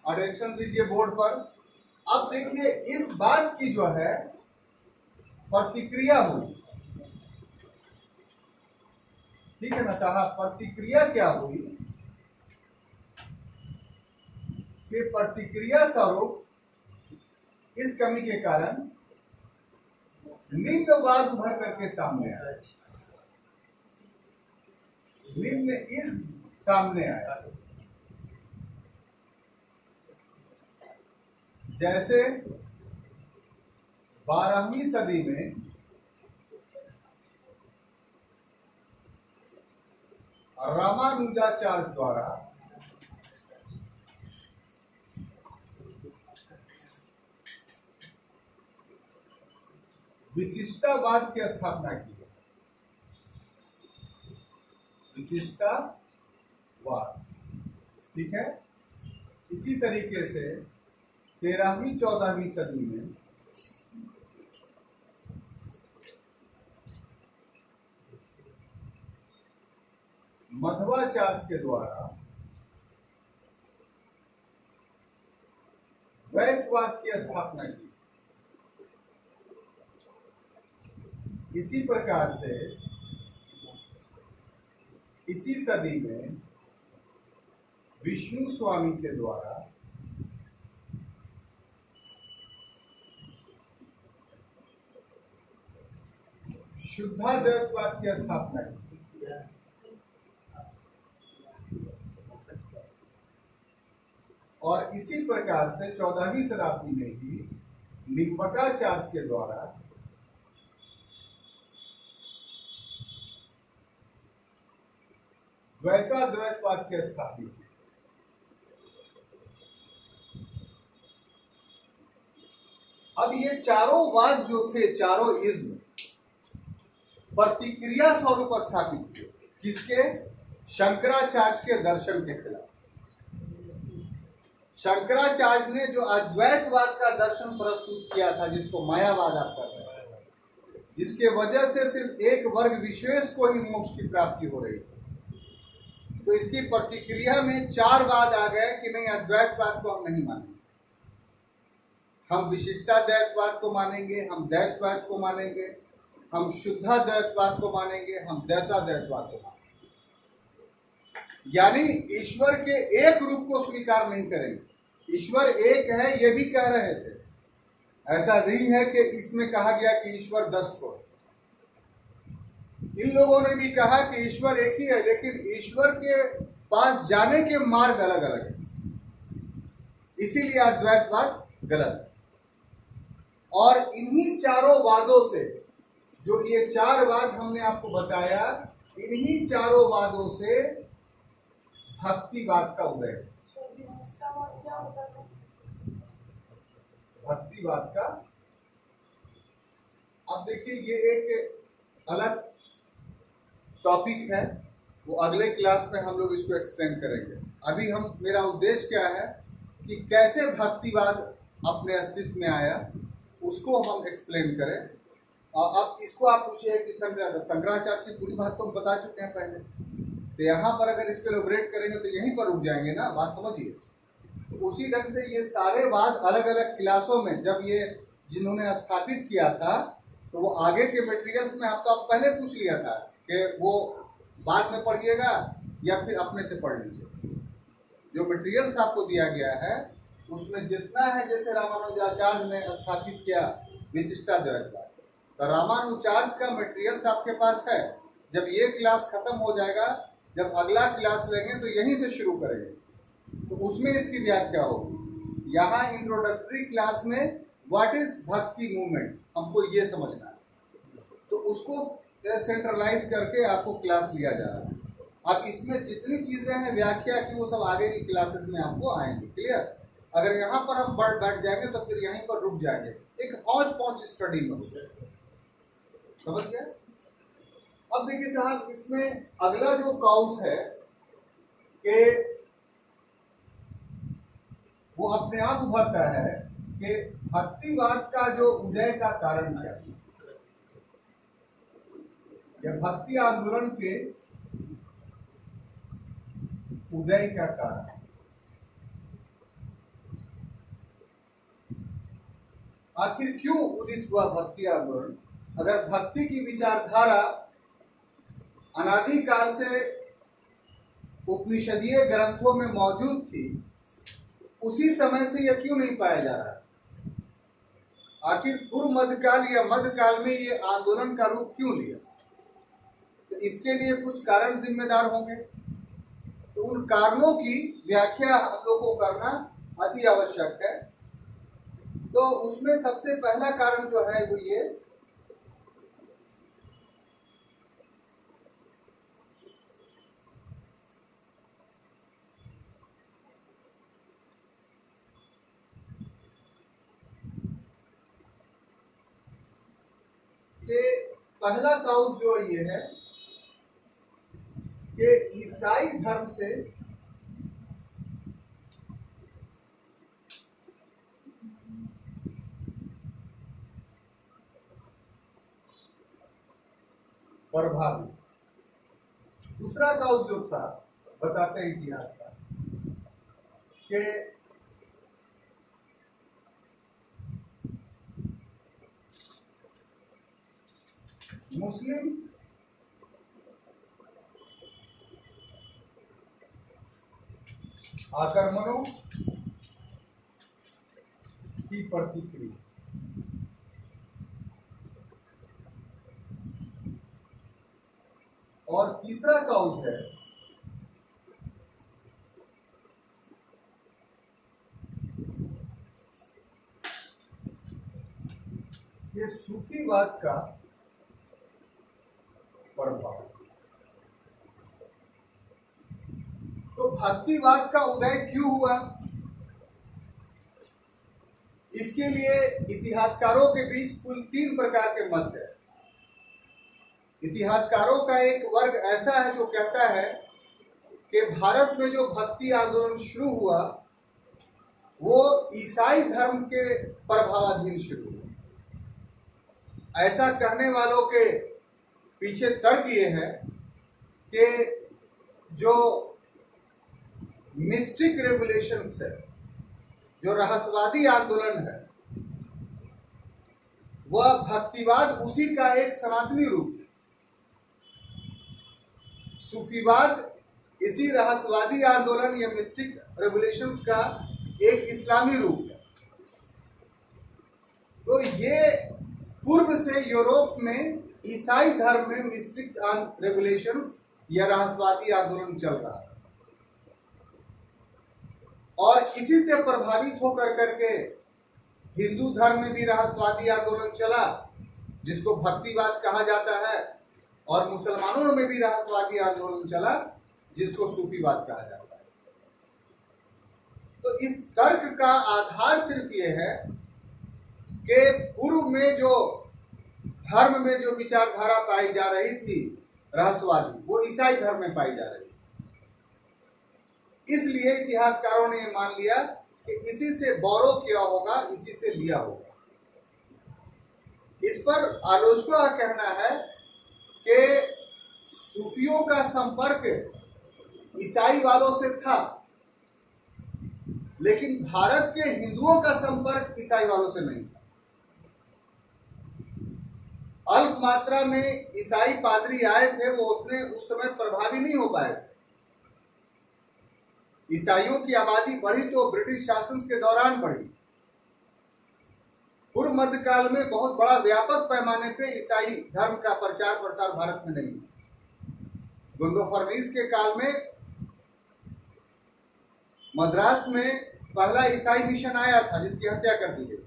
अटेंशन दीजिए बोर्ड पर। अब देखिए इस बात की जो है प्रतिक्रिया हुई, ठीक है ना साहब? प्रतिक्रिया क्या हुई कि प्रतिक्रिया स्वरूप इस कमी के कारण निम्न वाद उभर करके सामने आया। निम्न इस सामने आया, जैसे 12वीं सदी में रामानुजाचार्य द्वारा विशिष्टावाद की स्थापना की। विशिष्टावाद, ठीक है। इसी तरीके से 13वीं 14वीं सदी में मध्वाचार्य के द्वारा वैदिकवाद की स्थापना की। इसी प्रकार से इसी सदी में विष्णु स्वामी के द्वारा शुद्धाद्वैतवाद की स्थापना की। और इसी प्रकार से 14वीं शताब्दी में ही निम्बकाचार्य के द्वारा द्वैताद्वैतवाद के स्थापित। अब ये चारों वाद जो थे, चारों इज्म प्रतिक्रिया स्वरूप स्थापित हुए। किसके? शंकराचार्य के दर्शन के खिलाफ। शंकराचार्य ने जो अद्वैतवाद का दर्शन प्रस्तुत किया था, जिसको मायावाद आप कर रहे हैं, जिसके वजह से सिर्फ एक वर्ग विशेष को ही मोक्ष की प्राप्ति हो रही थी, तो इसकी प्रतिक्रिया में चार वाद आ गए कि नहीं, अद्वैतवाद को हम नहीं मानेंगे, हम विशिष्टाद्वैतवाद को मानेंगे, हम द्वैतवाद को मानेंगे, हम शुद्धाद्वैतवाद को मानेंगे, हम द्वैताद्वैतवाद को मानेंगे। यानी ईश्वर के एक रूप को स्वीकार नहीं करेंगे। ईश्वर एक है ये भी कह रहे थे। ऐसा नहीं है कि इसमें कहा गया कि ईश्वर 10 छोड़। इन लोगों ने भी कहा कि ईश्वर एक ही है, लेकिन ईश्वर के पास जाने के मार्ग अलग अलग है, इसीलिए अद्वैतवाद गलत है। और इन्हीं चारों वादों से, जो ये चार वाद हमने आपको बताया, इन्हीं चारों वादों से भक्तिवाद का उदय है। भक्तिवाद का, अब देखिए ये एक अलग टॉपिक है, वो अगले क्लास में हम लोग इसको एक्सप्लेन करेंगे। अभी हम, मेरा उद्देश्य क्या है कि कैसे भक्तिवाद अपने अस्तित्व में आया, उसको हम एक्सप्लेन करें। और अब इसको आप पूछिए कि शंकराचार्य की पूरी बात तो हम बता चुके हैं पहले, तो यहाँ पर अगर इसको एलोबरेट करेंगे तो यहीं पर रुक जाएंगे ना, बात समझिए। तो उसी ढंग से ये सारे वाद अलग अलग क्लासों में जब ये जिन्होंने स्थापित किया था, तो वो आगे के मटेरियल्स में आप पहले पूछ लिया था कि वो बाद में पढ़िएगा या फिर अपने से पढ़ लीजिए। जो मटेरियल्स आपको दिया गया है उसमें जितना है, जैसे रामानुजाचार्य ने स्थापित किया विशिष्टाद्वैतवाद, तो रामानुजाचार्य का मटेरियल्स आपके पास है। जब ये क्लास खत्म हो जाएगा, जब अगला क्लास लेंगे तो यहीं से शुरू करेंगे, तो उसमें इसकी व्याख्या होगी। यहाँ इंट्रोडक्टरी क्लास में व्हाट इज भक्ति मूवमेंट, हमको ये समझना है, तो उसको सेंट्रलाइज करके आपको क्लास लिया जा रहा है। अब इसमें जितनी चीजें हैं व्याख्या की, वो सब आगे की क्लासेस में आपको आएंगे। क्लियर? अगर यहाँ पर हम बैठ जाएंगे तो फिर यहीं पर रुक जाएंगे, एक हौज पौच स्टडी में। समझ गए? अब देखिए साहब, इसमें अगला जो काउस है कि वो अपने आप उभरता है कि भक्तिवाद का जो उदय का कारण क्या है, या भक्ति आंदोलन के उदय का कारण। आखिर क्यों उदित हुआ भक्ति आंदोलन? अगर भक्ति की विचारधारा अनादिकाल से उपनिषदीय ग्रंथों में मौजूद थी, उसी समय से यह क्यों नहीं पाया जा रहा? आखिर पूर्व मध्यकाल या मध्यकाल में ये आंदोलन का रूप क्यों लिया? तो इसके लिए कुछ कारण जिम्मेदार होंगे, तो उन कारणों की व्याख्या हम लोग को करना अति आवश्यक है। तो उसमें सबसे पहला कारण जो है वो ये कि पहला काउस जो ये है कि ईसाई धर्म से प्रभावित। दूसरा काउस जो था, बताते हैं इतिहास का, कि मुस्लिम आक्रमणों की प्रतिक्रिया। और तीसरा काउस है सूफीवाद का प्रभाव। तो भक्तिवाद का उदय क्यों हुआ, इसके लिए इतिहासकारों के बीच कुल 3 प्रकार के मत है। इतिहासकारों का एक वर्ग ऐसा है जो कहता है कि भारत में जो भक्ति आंदोलन शुरू हुआ वो ईसाई धर्म के प्रभावाधीन शुरू हुआ। ऐसा कहने वालों के पीछे तर्क ये है कि जो मिस्टिक रेवोल्यूशंस है, जो रहस्यवादी आंदोलन है, वह भक्तिवाद उसी का एक सनातनी रूप है। सूफीवाद इसी रहस्यवादी आंदोलन या मिस्टिक रेवोल्यूशंस का एक इस्लामी रूप है। तो ये पूर्व से यूरोप में ईसाई धर्म में मिस्टिक रेवोल्यूशंस या रहस्यवादी आंदोलन चल रहा है, और इसी से प्रभावित होकर करके हिंदू धर्म में भी रहस्यवादी आंदोलन चला जिसको भक्तिवाद कहा जाता है, और मुसलमानों में भी रहस्यवादी आंदोलन चला जिसको सूफीवाद कहा जाता है। तो इस तर्क का आधार सिर्फ ये है कि पूर्व में जो धर्म में जो विचारधारा पाई जा रही थी रहस्यवादी, वो ईसाई धर्म में पाई जा रही थी। इसलिए इतिहासकारों ने ये मान लिया कि इसी से बोरो किया होगा, इसी से लिया होगा। इस पर आलोचकों का कहना है कि सूफियों का संपर्क ईसाई वालों से था, लेकिन भारत के हिंदुओं का संपर्क ईसाई वालों से नहीं था। अल्प मात्रा में ईसाई पादरी आए थे, वो उतने उस समय प्रभावी नहीं हो पाए थे। ईसाइयों की आबादी बढ़ी तो ब्रिटिश शासन के दौरान बढ़ी। पूर्व मध्यकाल में बहुत बड़ा व्यापक पैमाने पे ईसाई धर्म का प्रचार प्रसार भारत में नहीं। गुंडो फर्नीस के काल में मद्रास में पहला ईसाई मिशन आया था जिसकी हत्या कर दी गई।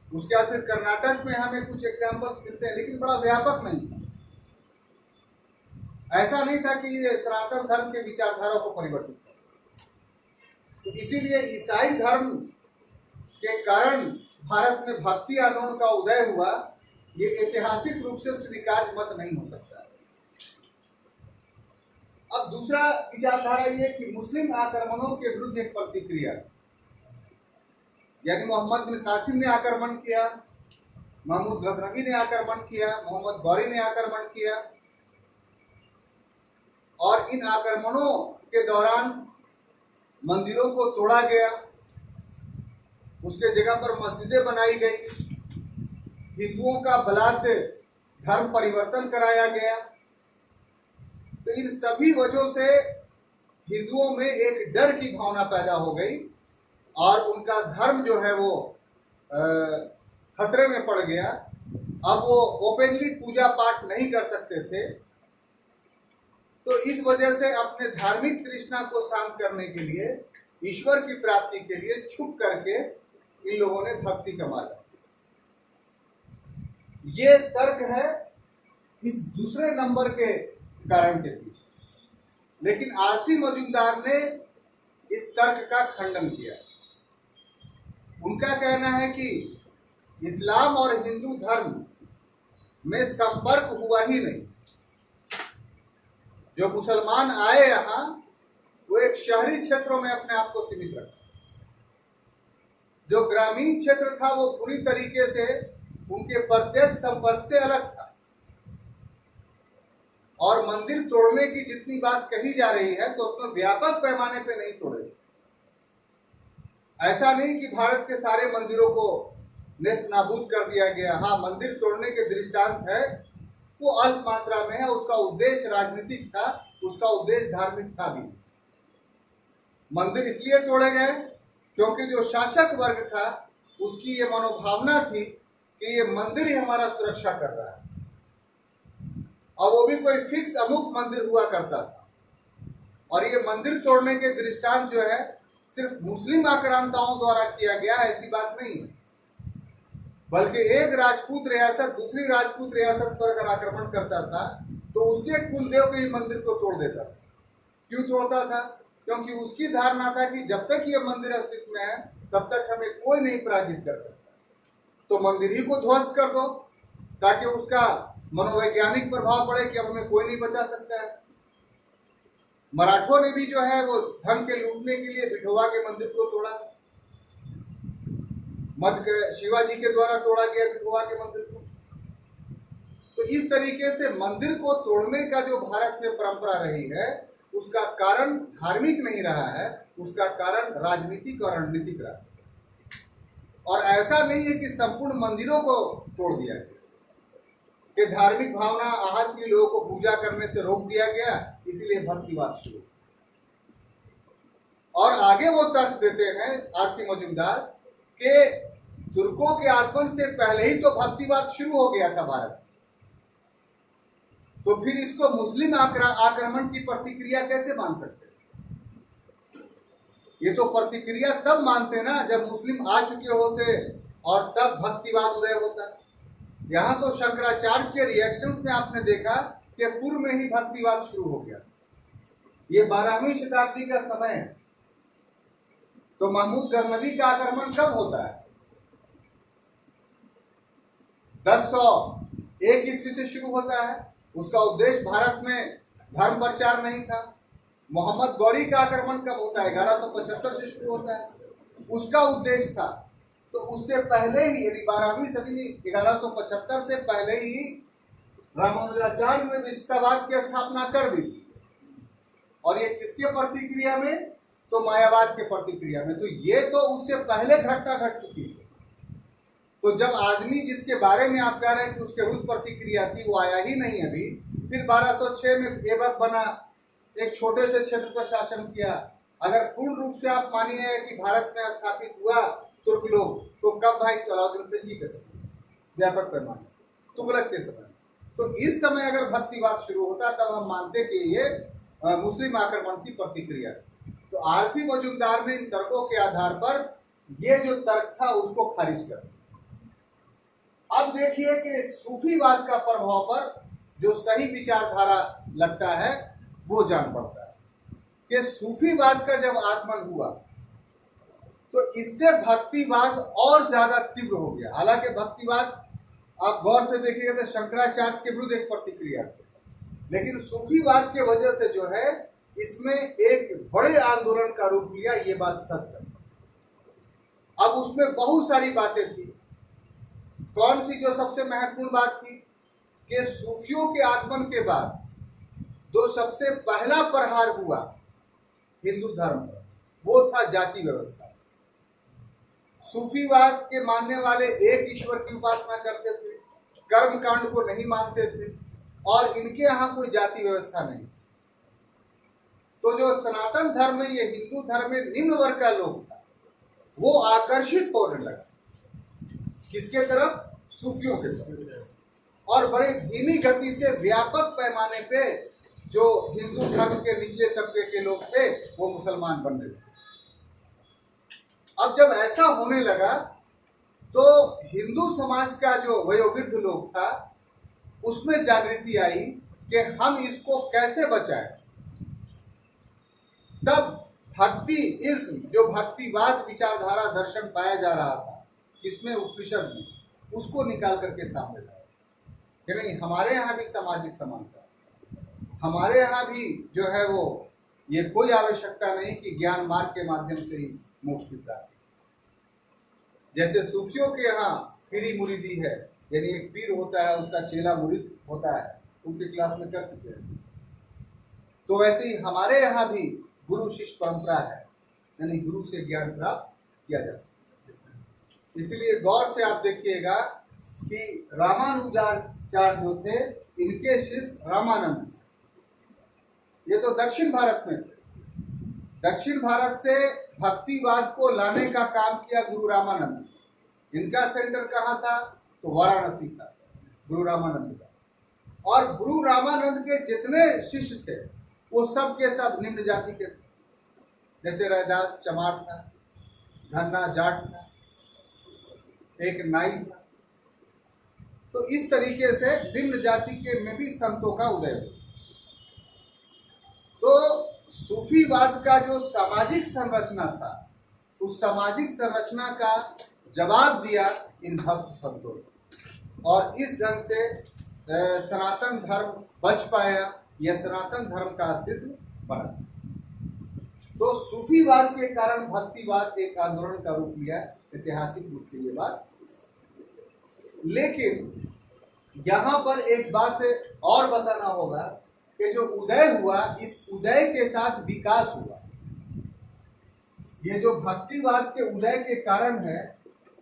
उसके बाद फिर कर्नाटक में हमें कुछ एग्जाम्पल्स मिलते हैं, लेकिन बड़ा व्यापक नहीं था। ऐसा नहीं था कि ये सनातन धर्म के विचारधारा को परिवर्तित करे। तो इसीलिए ईसाई धर्म के कारण भारत में भक्ति आंदोलन का उदय हुआ, ये ऐतिहासिक रूप से स्वीकार्य मत नहीं हो सकता। अब दूसरा विचारधारा ये कि मुस्लिम आक्रमणों के विरुद्ध एक प्रतिक्रिया, यानी मोहम्मद बिन कासिम ने आक्रमण किया, महमूद गजनवी ने आक्रमण किया, मोहम्मद गौरी ने आक्रमण किया, और इन आक्रमणों के दौरान मंदिरों को तोड़ा गया, उसके जगह पर मस्जिदें बनाई गई, हिंदुओं का बलात् धर्म परिवर्तन कराया गया। तो इन सभी वजहों से हिंदुओं में एक डर की भावना पैदा हो गई और उनका धर्म जो है वो खतरे में पड़ गया। अब वो ओपनली पूजा पाठ नहीं कर सकते थे। तो इस वजह से अपने धार्मिक तृष्णा को शांत करने के लिए, ईश्वर की प्राप्ति के लिए छुप करके इन लोगों ने भक्ति कमा ली। ये तर्क है इस दूसरे नंबर के कारण के पीछे। लेकिन आरसी मजूमदार ने इस तर्क का खंडन किया। उनका कहना है कि इस्लाम और हिंदू धर्म में संपर्क हुआ ही नहीं। जो मुसलमान आए यहाँ, वो एक शहरी क्षेत्रों में अपने आप को सीमित रखा। जो ग्रामीण क्षेत्र था वो पूरी तरीके से उनके प्रत्यक्ष संपर्क से अलग था। और मंदिर तोड़ने की जितनी बात कही जा रही है तो उतना व्यापक पैमाने पे नहीं तोड़े। ऐसा नहीं कि भारत के सारे मंदिरों को नेस्त नाबूद कर दिया गया। हाँ, मंदिर तोड़ने के दृष्टांत है, वो अल्प मात्रा में है। उसका उद्देश्य राजनीतिक था, उसका उद्देश्य धार्मिक था भी। मंदिर इसलिए तोड़े गए क्योंकि जो शासक वर्ग था उसकी ये मनोभावना थी कि ये मंदिर ही हमारा सुरक्षा कर रहा है, और वो भी कोई फिक्स अमुक मंदिर हुआ करता था। और ये मंदिर तोड़ने के दृष्टांत जो है सिर्फ मुस्लिम आक्रांताओं द्वारा किया गया, ऐसी बात नहीं है। बल्कि एक राजपूत रियासत दूसरी राजपूत रियासत पर अगर आक्रमण करता था तो उसके कुलदेव के ही मंदिर को तोड़ देता था। क्यों तोड़ता था? क्योंकि उसकी धारणा था कि जब तक ये मंदिर अस्तित्व में है तब तक हमें कोई नहीं पराजित कर सकता, तो मंदिर ही को ध्वस्त कर दो ताकि उसका मनोवैज्ञानिक प्रभाव पड़े कि अब हमें कोई नहीं बचा सकता है। मराठों ने भी जो है वो धन के लूटने के लिए विठोबा के मंदिर को तोड़ा, मध्य शिवाजी के द्वारा तोड़ा गया विठोबा के मंदिर को। तो इस तरीके से मंदिर को तोड़ने का जो भारत में परंपरा रही है उसका कारण धार्मिक नहीं रहा है, उसका कारण राजनीतिक और रणनीतिक रहा है। और ऐसा नहीं है कि संपूर्ण मंदिरों को तोड़ दिया गया, कि धार्मिक भावना आहत के लोगों को पूजा करने से रोक दिया गया, इसीलिए भक्तिवाद शुरू। और आगे वो तर्क देते हैं आरसी मजूमदार के तुर्कों के आगमन से पहले ही तो भक्तिवाद शुरू हो गया था भारत, तो फिर इसको मुस्लिम आक्रमण की प्रतिक्रिया कैसे मान सकते? ये तो प्रतिक्रिया तब मानते ना जब मुस्लिम आ चुके होते और तब भक्तिवाद उदय होता। यहाँ तो शंकराचार्य के रिएक्शंस में आपने देखा कि पूर्व में ही भक्तिवाद शुरू हो गया। ये 12वीं शताब्दी का समय है, तो महमूद गजनवी का आक्रमण कब होता है? 1001 ईस्वी से शुरू होता है। उसका उद्देश्य भारत में धर्म प्रचार नहीं था। मोहम्मद गौरी का आक्रमण कब होता है? 1175 से शुरू होता है। उसका उद्देश्य था, तो उससे पहले ही यानी 12वीं सदी में 1175 से पहले ही रामानुजाचार्य ने विशिष्टतावाद की स्थापना कर दी। और ये किसके प्रतिक्रिया में? तो मायावाद के प्रतिक्रिया में। तो ये तो उससे पहले घटना घट चुकी है। तो जब आदमी जिसके बारे में आप कह रहे हैं कि उसके रुद्ध प्रतिक्रिया थी वो आया ही नहीं अभी, फिर 1206 में ऐबक बना, एक छोटे से क्षेत्र पर शासन किया। अगर पूर्ण रूप से आप मानिए कि भारत में स्थापित हुआ तुर्क लोग, तो कब भाई? तो अलाउद्दीन खिलजी के समय, व्यापक पैमाने, तुगलक के समय। तो इस समय अगर भक्तिवाद शुरू होता तब हम मानते कि ये मुस्लिम आक्रमण की प्रतिक्रिया। तो आरसी मजूमदार ने इन तर्कों के आधार पर ये जो तर्क था उसको खारिज कर दिया। अब देखिए कि सूफीवाद का प्रभाव पर जो सही विचारधारा लगता है वो जान पड़ता है कि सूफीवाद का जब आगमन हुआ तो इससे भक्तिवाद और ज्यादा तीव्र हो गया। हालांकि भक्तिवाद आप गौर से देखिएगा तो शंकराचार्य के विरुद्ध एक प्रतिक्रिया थी, लेकिन सूफीवाद के वजह से जो है इसमें एक बड़े आंदोलन का रूप लिया, ये बात सत्य है। अब उसमें बहुत सारी बातें थी। कौन सी जो सबसे महत्वपूर्ण बात थी कि सूफियों के आगमन के बाद जो सबसे पहला प्रहार हुआ हिंदू धर्म पर वो था जाति व्यवस्था। सूफीवाद के मानने वाले एक ईश्वर की उपासना करते थे, कर्म कांड को नहीं मानते थे और इनके यहाँ कोई जाति व्यवस्था नहीं। तो जो सनातन धर्म में, ये हिंदू धर्म में निम्न वर्ग का लोग था, वो आकर्षित होने लगा किसके तरफ? सूफियों के तरफ। और बड़े धीमी गति से व्यापक पैमाने पे जो हिंदू धर्म के निचले तबके के लोग थे वो मुसलमान बन गए। अब जब ऐसा होने लगा तो हिंदू समाज का जो वयोवृद्ध लोग था उसमें जागृति आई कि हम इसको कैसे बचाएं। तब भक्तिइज्म, जो भक्तिवाद विचारधारा दर्शन पाया जा रहा था इसमें उपनिषद में, उसको निकाल करके सामने लाया कि नहीं, हमारे यहाँ भी सामाजिक समानता, हमारे यहाँ भी जो है वो ये कोई आवश्यकता नहीं कि ज्ञान मार्ग के माध्यम से ही मोक्ष की प्राप्ति। जैसे सूफियों के यहाँ पीरी मुरीदी है, यानी एक पीर होता है उसका चेला मुरीद होता है, उनकी क्लास में कर चुके हैं। तो वैसे ही हमारे यहाँ भी गुरु शिष्य परंपरा है, यानी गुरु से ज्ञान प्राप्त किया जा सकता है। इसलिए गौर से आप देखिएगा कि रामानुजाचार्य जो थे इनके शिष्य रामानंद, ये तो दक्षिण भारत में थे। दक्षिण भारत से भक्तिवाद को लाने का काम किया गुरु रामानंद। इनका सेंटर कहाँ था? तो वाराणसी था गुरु रामानंद का। और गुरु रामानंद के जितने शिष्य थे वो सब के सब निम्न जाति के थे। जैसे रैदास चमार था, धन्ना जाट था, एक नाई था, तो इस तरीके से निम्न जाति के में भी संतों का उदय हुआ। तो सूफीवाद का जो सामाजिक संरचना था, उस सामाजिक संरचना का जवाब दिया इन भक्त संतों ने, और इस ढंग से सनातन धर्म बच पाया या सनातन धर्म का अस्तित्व बना। तो सूफीवाद के कारण भक्तिवाद एक आंदोलन का रूप लिया, ऐतिहासिक रूप से ये बात। लेकिन यहाँ पर एक बात और बताना होगा कि जो उदय हुआ, इस उदय के साथ विकास हुआ। ये जो भक्तिवाद के उदय के कारण है,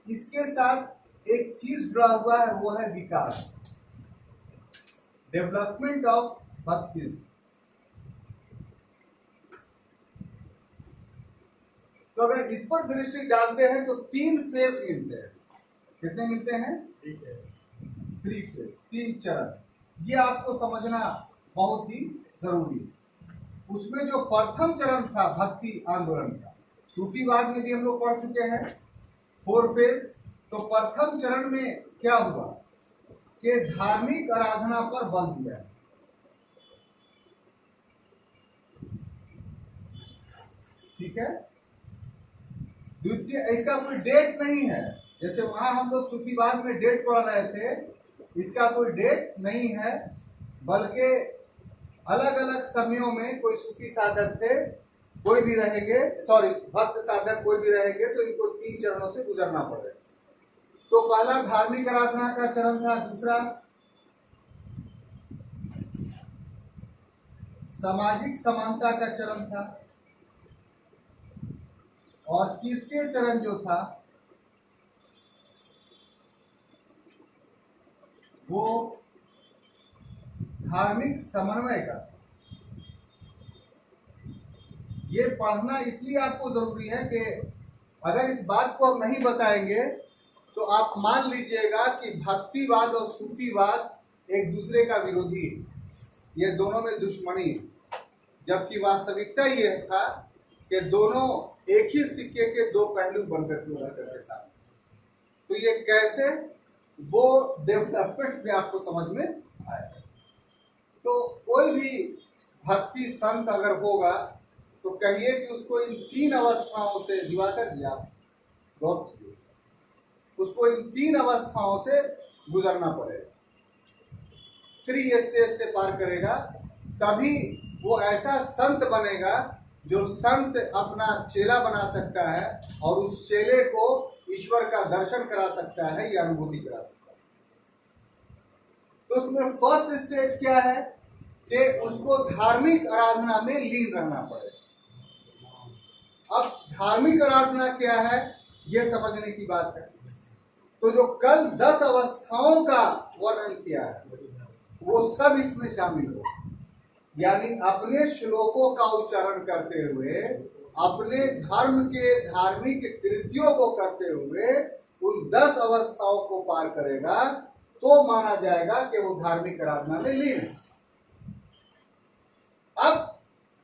इसके साथ एक चीज जुड़ा हुआ है, वो है विकास, डेवलपमेंट ऑफ भक्ति। तो अगर इस पर दृष्टि डालते हैं तो 3 फेज मिलते हैं। कितने मिलते हैं? 3 फेज, 3 चरण। ये आपको समझना बहुत ही जरूरी है। उसमें जो प्रथम चरण था भक्ति आंदोलन का, सूफीवाद में भी हम लोग पढ़ चुके हैं 4 फेज। तो प्रथम चरण में क्या हुआ कि धार्मिक आराधना पर बल दिया। ठीक है। द्वितीय, इसका कोई डेट नहीं है, जैसे वहां हम लोग सूफीवाद में डेट पढ़ रहे थे, इसका कोई डेट नहीं है, बल्कि अलग अलग समयों में कोई सूफी साधक थे, कोई भी रहेंगे, भक्त साधक कोई भी रहेंगे, तो इनको 3 चरणों से गुजरना पड़ेगा। तो पहला धार्मिक आराधना का चरण था, दूसरा सामाजिक समानता का चरण था, और तीसरे चरण जो था वो धार्मिक समन्वय का। ये पढ़ना इसलिए आपको जरूरी है कि अगर इस बात को हम नहीं बताएंगे तो आप मान लीजिएगा कि भक्तिवाद और सूफीवाद एक दूसरे का विरोधी है, ये दोनों में दुश्मनी है। जबकि वास्तविकता ये था कि दोनों एक ही सिक्के के 2 पहलू बनकर के सामने। तो ये कैसे, वो डेवलपमेंट में आपको समझ में आएगा। तो कोई भी भक्ति संत अगर होगा तो कहिए कि उसको इन 3 अवस्थाओं से, दिवाकर जी आप गौर कीजिए, उसको इन 3 अवस्थाओं से गुजरना पड़ेगा। 3 स्टेज से पार करेगा, तभी वो ऐसा संत बनेगा जो संत अपना चेला बना सकता है और उस चेले को ईश्वर का दर्शन करा सकता है या अनुभूति करा सकता है। तो उसमें फर्स्ट स्टेज क्या है कि उसको धार्मिक आराधना में लीन रहना पड़ेगा। अब धार्मिक आराधना क्या है, यह समझने की बात है। तो जो कल 10 अवस्थाओं का वर्णन किया है, वो सब इसमें शामिल हो, यानी अपने श्लोकों का उच्चारण करते हुए, अपने धर्म के धार्मिक कृत्यों को करते हुए उन 10 अवस्थाओं को पार करेगा तो माना जाएगा कि वो धार्मिक आराधना में लीन है। अब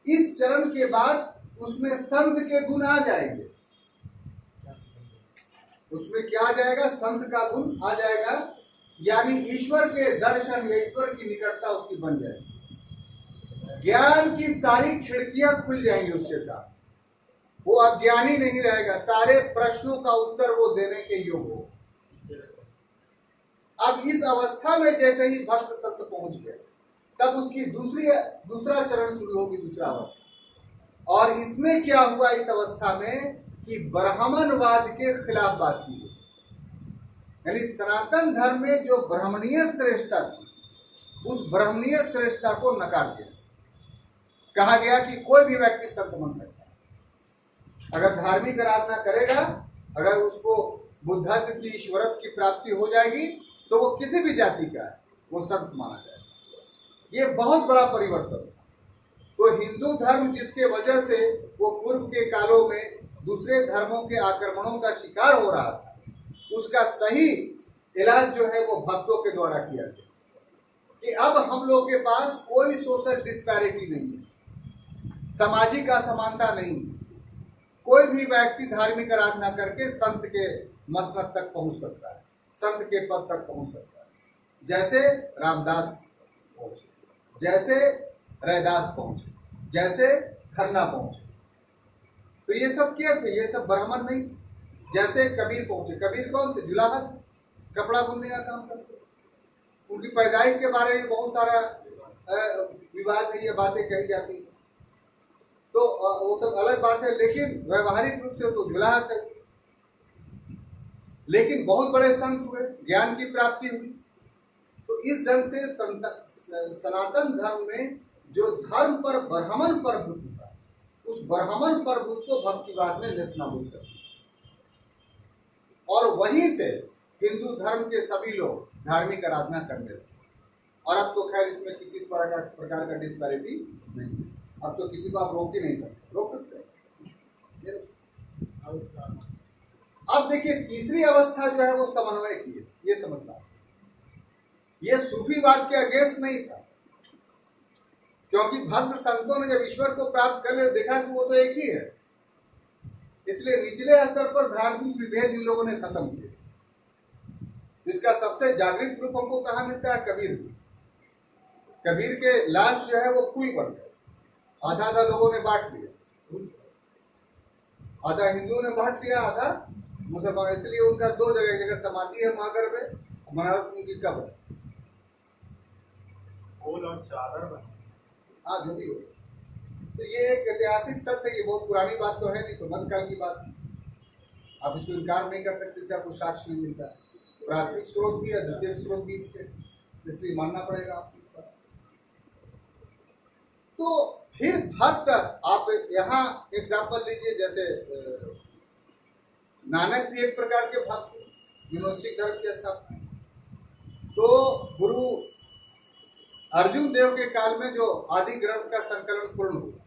इस चरण के बाद उसमें संत के गुण आ जाएंगे। उसमें क्या आ जाएगा? संत का गुण आ जाएगा, यानी ईश्वर के दर्शन या ईश्वर की निकटता उसकी बन जाएगी। ज्ञान की सारी खिड़कियां खुल जाएंगी उसके साथ, वो अज्ञानी नहीं रहेगा, सारे प्रश्नों का उत्तर वो देने के योग्य हो। अब इस अवस्था में जैसे ही भक्त संत पहुंच गए, तब उसकी दूसरा चरण शुरू होगी, दूसरा अवस्था। और इसमें क्या हुआ इस अवस्था में कि ब्राह्मणवाद के खिलाफ बात की गई, यानी सनातन धर्म में जो ब्राह्मणीय श्रेष्ठता थी, उस ब्राह्मणीय श्रेष्ठता को नकार दिया। कहा गया कि कोई भी व्यक्ति संत बन सकता है अगर धार्मिक आराधना करेगा, अगर उसको बुद्धत्व की, ईश्वरत्व की प्राप्ति हो जाएगी, तो वो किसी भी जाति का है, वो संत माना जाएगा। ये बहुत बड़ा परिवर्तन था। तो हिंदू धर्म जिसके वजह से वो पूर्व के कालों में दूसरे धर्मों के आक्रमणों का शिकार हो रहा था, उसका सही इलाज जो है वो भक्तों के द्वारा किया गया कि अब हम लोग के पास कोई सोशल डिस्पैरिटी नहीं है, सामाजिक असमानता नहीं। कोई भी व्यक्ति धार्मिक आराधना करके संत के मसनद तक पहुंच सकता है, संत के पद तक पहुंच सकता है। जैसे रामदास पहुंचे, जैसे रैदास पहुंचे, जैसे खन्ना पहुंचे। तो ये सब क्या थे? ये सब ब्राह्मण नहीं। जैसे कबीर पहुंचे। कबीर कौन थे? जुलाहत, कपड़ा बुनने का काम करते। उनकी पैदाइश के बारे में बहुत सारा विवाद है, ये बातें कही जाती हैं, तो वो सब अलग बात है, लेकिन व्यवहारिक रूप से तो जुलाहत है। लेकिन बहुत बड़े संत हुए, ज्ञान की प्राप्ति हुई। तो इस ढंग से सनातन धर्म में जो धर्म पर ब्राह्मण प्रभुत्व था, उस ब्राह्मण प्रभुत्व को भक्तिवाद ने नेस्तनाबूद कर दिया। और वहीं से हिंदू धर्म के सभी लोग धार्मिक आराधना करने लगे। और अब तो खैर इसमें किसी प्रकार का डिस्पैरिटी नहीं है। अब तो किसी को आप रोक ही नहीं सकते। रोक सकते हैं? अब देखिए, तीसरी अवस्था जो है वो समन्वय की है। ये समझना, ये सूफीवाद के अगेंस्ट नहीं था, क्योंकि भक्त संतों ने जब ईश्वर को प्राप्त कर लिया, देखा कि वो तो एक ही है। इसलिए निचले स्तर पर धार्मिक विभेद इन लोगों ने खत्म किए। इसका सबसे जागृत रूप हमको कहाँ मिलता है? कबीर। कबीर के लाश जो है वो पुल बन गए। आधा आधा लोगों ने बांट लिया, आधा हिंदुओं ने बांट लिया, आधा मुसलमान। इसलिए उनका दो जगह समाधि है, महागर में, बनारस में उनकी कब्र। चादर बने, हाँ, जो भी हो। तो ये एक ऐतिहासिक सत्य है। ये बहुत पुरानी बात तो है नहीं, तो मध्यकाल की बात है। आप इसको इनकार नहीं कर सकते, इससे आपको साक्ष्य नहीं मिलता है। प्राथमिक स्रोत भी है, द्वितीय स्रोत भी इसके, इसलिए मानना पड़ेगा आपको इस बात। तो फिर भक्त, आप यहाँ एग्जाम्पल लीजिए, जैसे नानक भी एक प्रकार के भक्त, जिन्होंने सिख धर्म की स्थापना। तो गुरु अर्जुन देव के काल में जो आदि ग्रंथ का संकलन पूर्ण हुआ,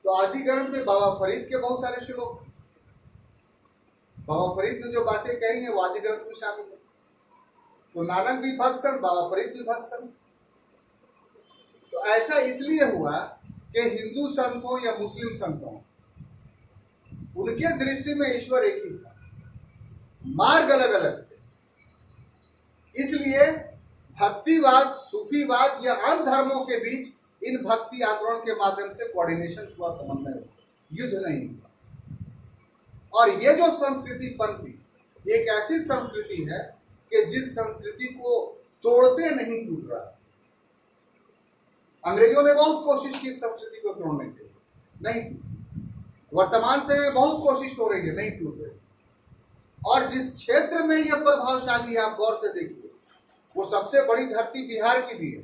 तो आदि ग्रंथ में बाबा फरीद के बहुत सारे श्लोक, बाबा फरीद ने जो बातें कही हैं वो आदि ग्रंथ में शामिल है। तो नानक भी भक्त संत, बाबा फरीद भी भक्त संत। तो ऐसा इसलिए हुआ कि हिंदू संतों या मुस्लिम संतों, उनके दृष्टि में ईश्वर एक ही था, मार्ग अलग अलग थे। इसलिए भक्तिवाद, सूफीवाद या अन्य धर्मों के बीच इन भक्ति आंदोलन के माध्यम से कोऑर्डिनेशन हुआ, समन्वय हुआ, युद्ध नहीं हुआ। और ये जो संस्कृति पनपी, एक ऐसी संस्कृति है कि जिस संस्कृति को तोड़ते नहीं टूट रहा। अंग्रेजों ने बहुत कोशिश की संस्कृति को तोड़ने के लिए, नहीं। वर्तमान समय में बहुत कोशिश हो रही है, नहीं टूट रही। और जिस क्षेत्र में यह प्रभावशाली है, आप गौर से देखिए, वो सबसे बड़ी धरती बिहार की भी है।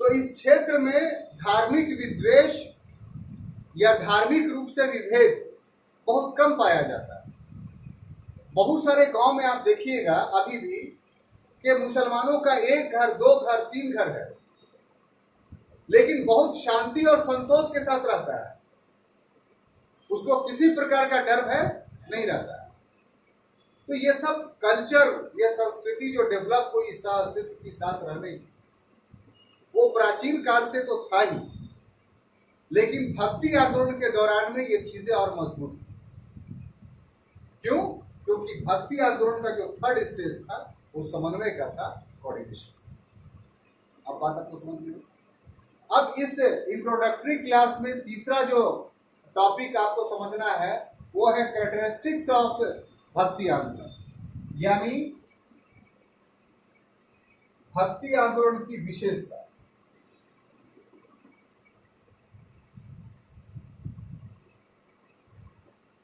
तो इस क्षेत्र में धार्मिक विद्वेष या धार्मिक रूप से विभेद बहुत कम पाया जाता है। बहुत सारे गांव में आप देखिएगा अभी भी कि मुसलमानों का एक घर, दो घर, तीन घर है, लेकिन बहुत शांति और संतोष के साथ रहता है। उसको किसी प्रकार का डर भय नहीं रहता है। तो ये सब कल्चर, ये संस्कृति जो डेवलप हुई संस्कृति के साथ रहने की, वो प्राचीन काल से तो था ही, लेकिन भक्ति आंदोलन के दौरान में ये चीजें और मजबूत हुई। क्यों? क्योंकि भक्ति आंदोलन का जो थर्ड स्टेज था वो समन्वय का था, कोऑर्डिनेशन। अब बात आपको समझ में? अब इस इंट्रोडक्टरी क्लास में तीसरा जो टॉपिक आपको समझना है वो है कैरेक्टरिस्टिक्स ऑफ भक्ति आंदोलन, यानी भक्ति आंदोलन की विशेषता।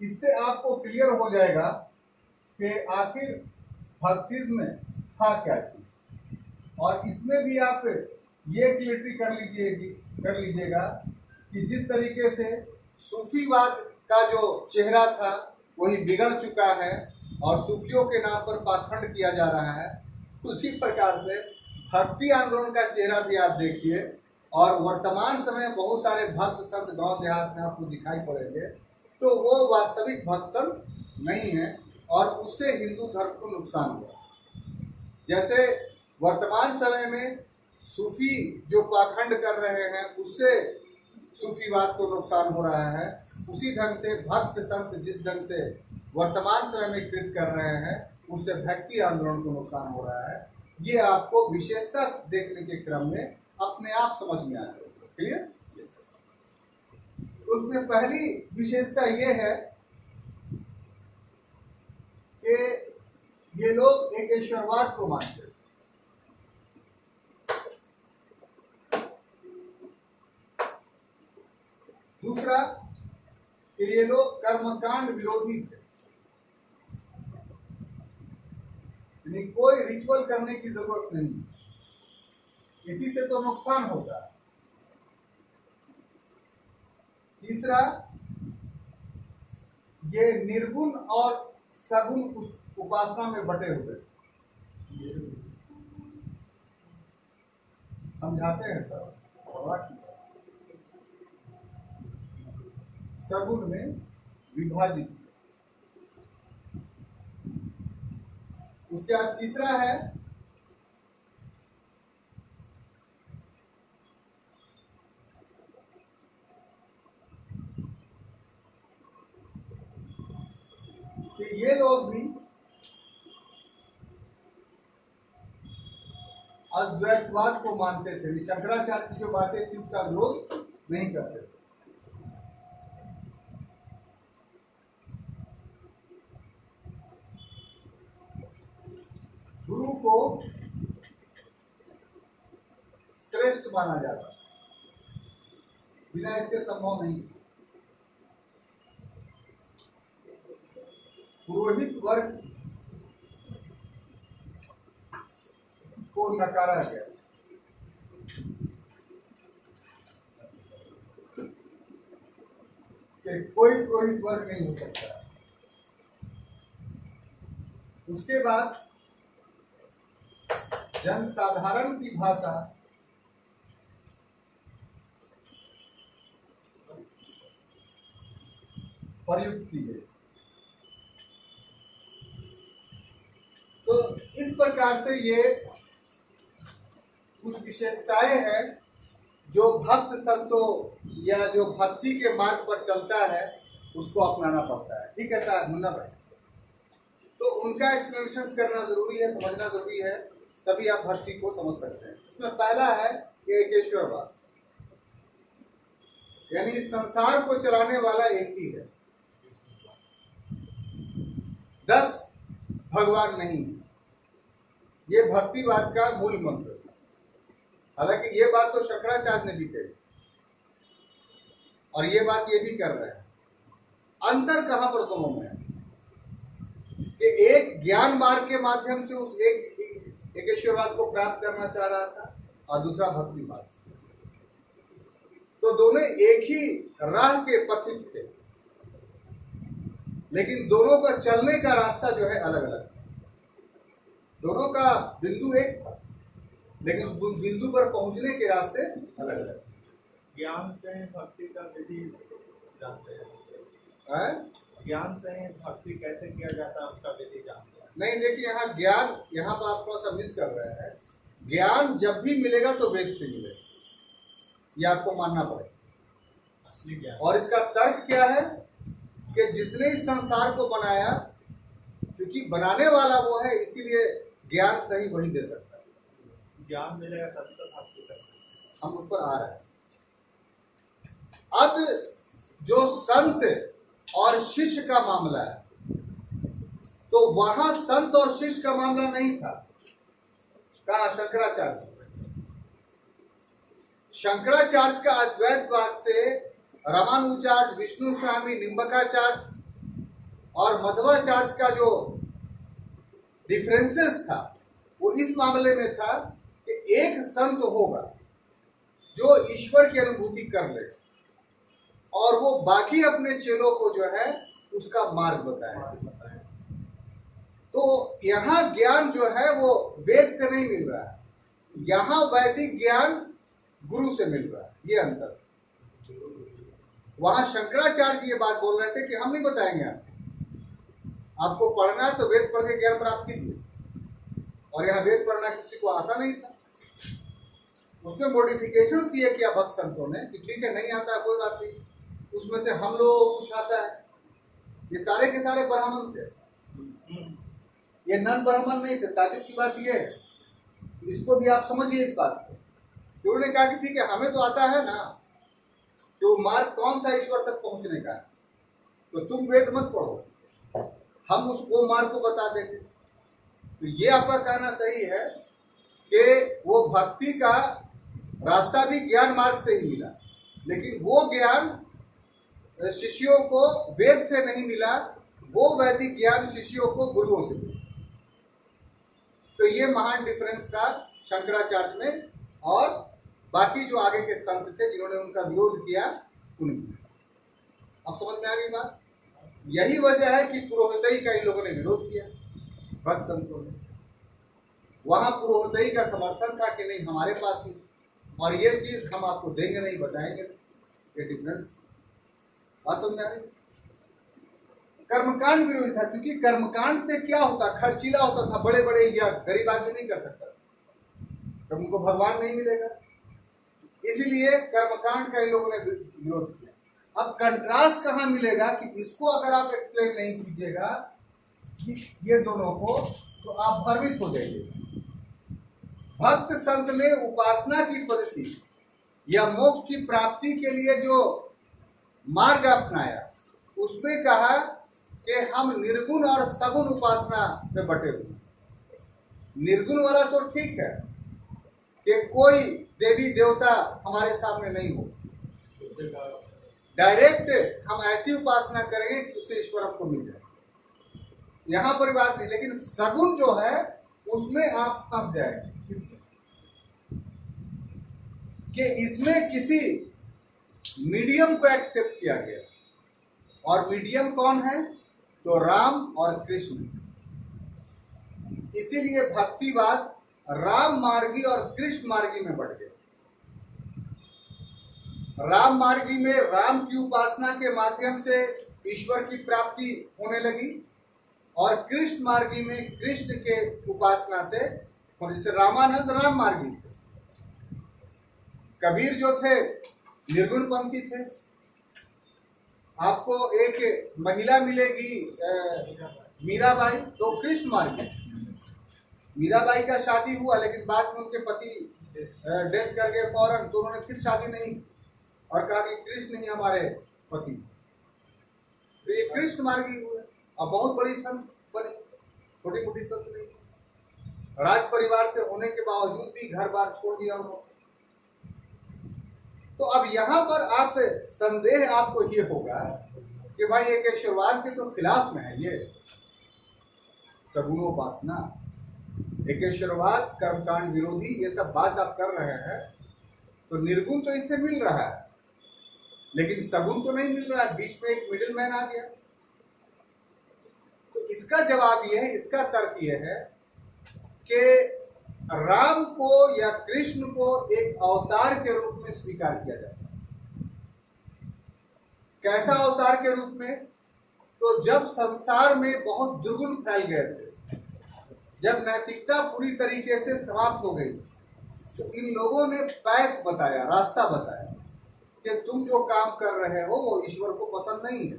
इससे आपको क्लियर हो जाएगा कि आखिर भक्तिज्म था क्या चीज। और इसमें भी आप ये क्लियरिटी कर लीजिएगा कि जिस तरीके से सूफीवाद का जो चेहरा था वही बिगड़ चुका है और सूफियों के नाम पर पाखंड किया जा रहा है, उसी प्रकार से भक्ति आंदोलन का चेहरा भी आप देखिए। और वर्तमान समय में बहुत सारे भक्त संत गांव देहात में आपको दिखाई पड़ेंगे, तो वो वास्तविक भक्त संत नहीं है और उससे हिंदू धर्म को नुकसान हुआ। जैसे वर्तमान समय में सूफी जो पाखंड कर रहे हैं उससे सूफीवाद को नुकसान हो रहा है, उसी ढंग से भक्त संत जिस ढंग से वर्तमान समय में कृत कर रहे हैं उससे भक्ति आंदोलन को नुकसान हो रहा है। ये आपको विशेषता देखने के क्रम में अपने आप समझ में आएगा। क्लियर? उसमें पहली विशेषता ये है कि ये लोग एकेश्वरवाद को मानते हैं। दूसरा कि ये लोग कर्मकांड विरोधी थे, यानी कोई रिचुअल करने की जरूरत नहीं, इसी से तो नुकसान होता है। तीसरा, ये निर्गुण और सगुण उपासना में बटे हुए। समझाते हैं सर, सगुण में विभाजित। उसके बाद तीसरा है कि ये लोग भी अद्वैतवाद को मानते थे, शंकराचार्य की जो बातें थी उसका विरोध नहीं करते थे। गुरु को श्रेष्ठ माना जाता, बिना इसके संभव नहीं। पुरोहित वर्ग को नकारा गया। कि कोई पुरोहित वर्ग नहीं हो सकता। उसके बाद जनसाधारण की भाषा प्रयुक्त की गई। तो इस प्रकार से ये कुछ विशेषताएं हैं जो भक्त संतों या जो भक्ति के मार्ग पर चलता है उसको अपनाना पड़ता है। ठीक है साहब मुन्ना भाई? तो उनका एक्सप्लेनेशन करना जरूरी है, समझना जरूरी है, तभी आप भक्ति को समझ सकते हैं। उसमें पहला है एकेश्वरवाद, यानी इस संसार को चलाने वाला एक ही है, 10 भगवान नहीं। ये भक्तिवाद का मूल मंत्र। हालांकि ये बात तो शंकराचार्य ने भी कही और ये बात ये भी कर रहे हैं। अंतर कहां पर दोनों में है कि एक ज्ञान मार्ग के माध्यम से उस एकेश्वरवाद को प्राप्त करना चाह रहा था और दूसरा भक्ति मार्ग से। तो दोनों एक ही राह के पथित थे, लेकिन दोनों का चलने का रास्ता जो है अलग अलग था। दोनों का बिंदु एक था, लेकिन उस बिंदु पर पहुंचने के रास्ते अलग अलग। ज्ञान से भक्ति का विधि जानते हैं? ज्ञान से भक्ति कैसे किया जाता है उसका विधि जानते हैं? नहीं, देखिए यहाँ ज्ञान, यहाँ पर आप थोड़ा सा मिस कर रहे हैं। ज्ञान जब भी मिलेगा तो वेद से मिलेगा, ये आपको मानना पड़ेगा असली ज्ञान। और इसका तर्क क्या है कि जिसने इस संसार को बनाया, क्योंकि बनाने वाला वो है, इसीलिए ज्ञान सही वही दे सकता है। ज्ञान मिलेगा तब तक भक्ति कर सकते हैं। हम उस पर आ रहे हैं। अब जो संत और शिष्य का मामला है, तो वहां संत और शिष्य का मामला नहीं था। कहा शंकराचार्य। शंकराचार्य का अद्वैतवाद से रामानुजाचार्य, विष्णु स्वामी, निम्बकाचार्य और मध्वाचार्य का जो डिफरेंसेस था वो इस मामले में था कि एक संत होगा जो ईश्वर की अनुभूति कर ले और वो बाकी अपने चेलों को जो है उसका मार्ग बताए। तो यहाँ ज्ञान जो है वो वेद से नहीं मिल रहा है, यहाँ वैदिक ज्ञान गुरु से मिल रहा है। ये अंतर। वहां शंकराचार्य जी ये बात बोल रहे थे कि हम नहीं बताएंगे आपको पढ़ना है तो वेद पढ़ के ज्ञान प्राप्त कीजिए, और यहाँ वेद पढ़ना किसी को आता नहीं था। उसमें मॉडिफिकेशन ये किया भक्त संतों ने कि ठीक है नहीं आता है कोई बात नहीं, उसमें से हम लोग कुछ आता है। ये सारे के सारे ब्राह्मण थे, ये नन ब्राह्मण नहीं थे। ताजुब की बात ये है, इसको भी आप समझिए इस बात को। तो उन्होंने कहा कि ठीक है, हमें तो आता है ना, तो मार्ग कौन सा ईश्वर तक पहुंचने का है, तो तुम वेद मत पढ़ो, हम उसको मार्ग को बता देंगे। तो ये आपका कहना सही है कि वो भक्ति का रास्ता भी ज्ञान मार्ग से ही मिला, लेकिन वो ज्ञान शिष्यों को वेद से नहीं मिला, वो वैदिक ज्ञान शिष्यों को गुरुओं से मिला। तो ये महान डिफरेंस था शंकराचार्य में और बाकी जो आगे के संत थे जिन्होंने उनका विरोध किया उनमें। अब समझ में आ गई बात। यही वजह है कि पुरोहितई का इन लोगों ने विरोध किया, भक्त संतों ने। वहां पुरोहितई का समर्थन था कि नहीं, हमारे पास ही, और ये चीज हम आपको देंगे नहीं, बताएंगे नहीं। ये डिफरेंस बात समझ में आ रही। कर्मकांड विरोधी था, क्योंकि कर्मकांड से क्या होता, खर्चीला होता था, बड़े बड़े या गरीब आदमी नहीं कर सकता, तो उनको भगवान नहीं मिलेगा, इसीलिए कर्मकांड का इन लोगों ने विरोध किया। अब कंट्रास्ट कहाँ मिलेगा कि इसको अगर आप एक्सप्लेन नहीं कीजिएगा कि ये दोनों को, तो आप भ्रमित हो जाएंगे। भक्त संत ने उपासना की पद्धति या मोक्ष की प्राप्ति के लिए जो मार्ग अपनाया, उसमें कहा कि हम निर्गुण और सगुण उपासना में बटे हुए। निर्गुण वाला तो ठीक है कि कोई देवी देवता हमारे सामने नहीं हो, डायरेक्ट हम ऐसी उपासना करेंगे कि उससे ईश्वर हमको मिल जाए, यहां पर बात नहीं। लेकिन सगुण जो है उसमें आप फंस जाएंगे, इसमें कि इसमें किसी मीडियम को एक्सेप्ट किया गया, और मीडियम कौन है, तो राम और कृष्ण। इसीलिए भक्तिवाद राम मार्गी और कृष्ण मार्गी में बढ़ गया। राम मार्गी में राम की उपासना के माध्यम से ईश्वर की प्राप्ति होने लगी, और कृष्ण मार्गी में कृष्ण के उपासना से, जैसे रामानंद राम मार्गी थे, कबीर जो थे निर्गुण पंथी थे। आपको एक महिला मिलेगी मीराबाई, तो कृष्ण मार्गी। मीराबाई का शादी हुआ, लेकिन बाद में उनके पति डेथ कर गए फौरन, तो उन्होंने फिर शादी नहीं और कहा कि कृष्ण ही हमारे पति। तो ये कृष्ण मार्गी हुए और बहुत बड़ी संत बनी, छोटी मोटी संत नहीं। राज परिवार से होने के बावजूद भी घर बार छोड़ दिया उन्होंने। तो अब यहाँ पर आप संदेह आपको ये होगा कि भाई एकेश्वरवाद के तो खिलाफ में है ये सगुणोपासना, एकेश्वरवाद, कर्मकांड विरोधी, ये सब बात आप कर रहे हैं, तो निर्गुण तो इससे मिल रहा है, लेकिन सगुण तो नहीं मिल रहा है, बीच में एक मिडिल मैन आ गया। तो इसका जवाब यह है, इसका तर्क यह है कि राम को या कृष्ण को एक अवतार के रूप में स्वीकार किया जाता है। कैसा अवतार के रूप में, तो जब संसार में बहुत दुर्गुण फैल गए थे, जब नैतिकता पूरी तरीके से समाप्त हो गई, तो इन लोगों ने पैथ बताया, रास्ता बताया कि तुम जो काम कर रहे हो वो ईश्वर को पसंद नहीं है।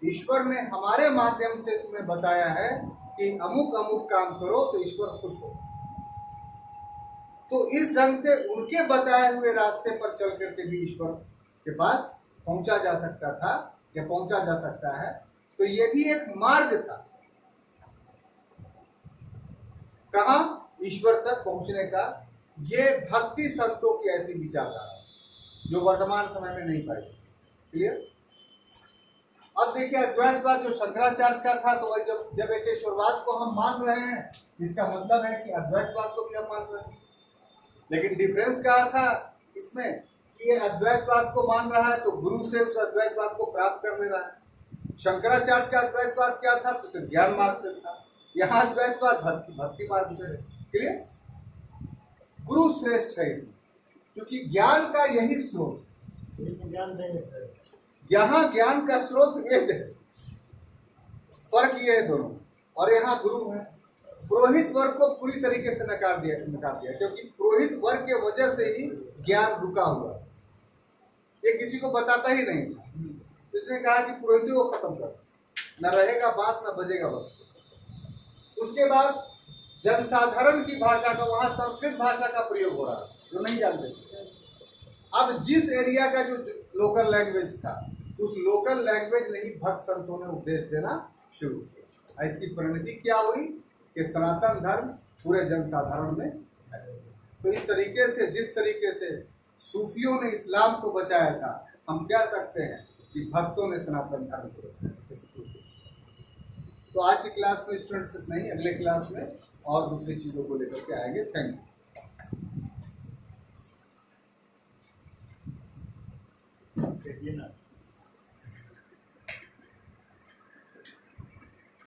ईश्वर ने हमारे माध्यम से तुम्हें बताया है कि अमुक अमुक काम करो तो ईश्वर खुश हो। तो इस ढंग से उनके बताए हुए रास्ते पर चल करके भी ईश्वर के पास पहुंचा जा सकता था या पहुंचा जा सकता है। तो ये भी एक मार्ग था, कहां, ईश्वर तक पहुंचने का। ये भक्ति संतों की ऐसी विचारधारा जो वर्तमान समय में नहीं पाई। क्लियर। अब देखिए अद्वैतवाद जो शंकराचार्य का था, तो वही जब एकेश्वरवाद को हम मान रहे हैं, इसका मतलब है कि अद्वैतवाद को भी हम मान रहे हैं। लेकिन डिफरेंस क्या था इसमें कि ये अद्वैतवाद को मान रहा है तो गुरु से उस अद्वैतवाद को प्राप्त कर ले रहा है। शंकराचार्य का अद्वैतवाद क्या था, तो सिर्फ ज्ञान मार्ग से था। यहाँ अद्वैतवाद भक्ति मार्ग से है। क्लियर। गुरु श्रेष्ठ है इसमें, क्योंकि ज्ञान का यही स्रोत, यहाँ ज्ञान का स्रोत वेद है, फर्क ये है दोनों। और यहाँ गुरु है। पुरोहित वर्ग को पूरी तरीके से नकार दिया, क्योंकि पुरोहित वर्ग के वजह से ही ज्ञान रुका हुआ, ये किसी को बताता ही नहीं। इसने कहा कि पुरोहित को खत्म कर, न रहेगा बांस न बजेगा बस। उसके बाद जनसाधारण की भाषा का, वहां संस्कृत भाषा का प्रयोग हो रहा जो नहीं जानते थे। अब जिस एरिया का जो लोकल लैंग्वेज था, उस लोकल लैंग्वेज में ही भक्त संतों ने उपदेश देना शुरू किया। इसकी परिणति क्या हुई कि सनातन धर्म पूरे जनसाधारण में है। तो इस तरीके से, जिस तरीके से सूफियों ने इस्लाम को बचाया था, हम कह सकते हैं कि भक्तों ने सनातन धर्म को बचाया। तो आज की क्लास में स्टूडेंट्स इतना ही, अगले क्लास में और दूसरी चीज़ों को लेकर के आएंगे। Thank you. देखिए ना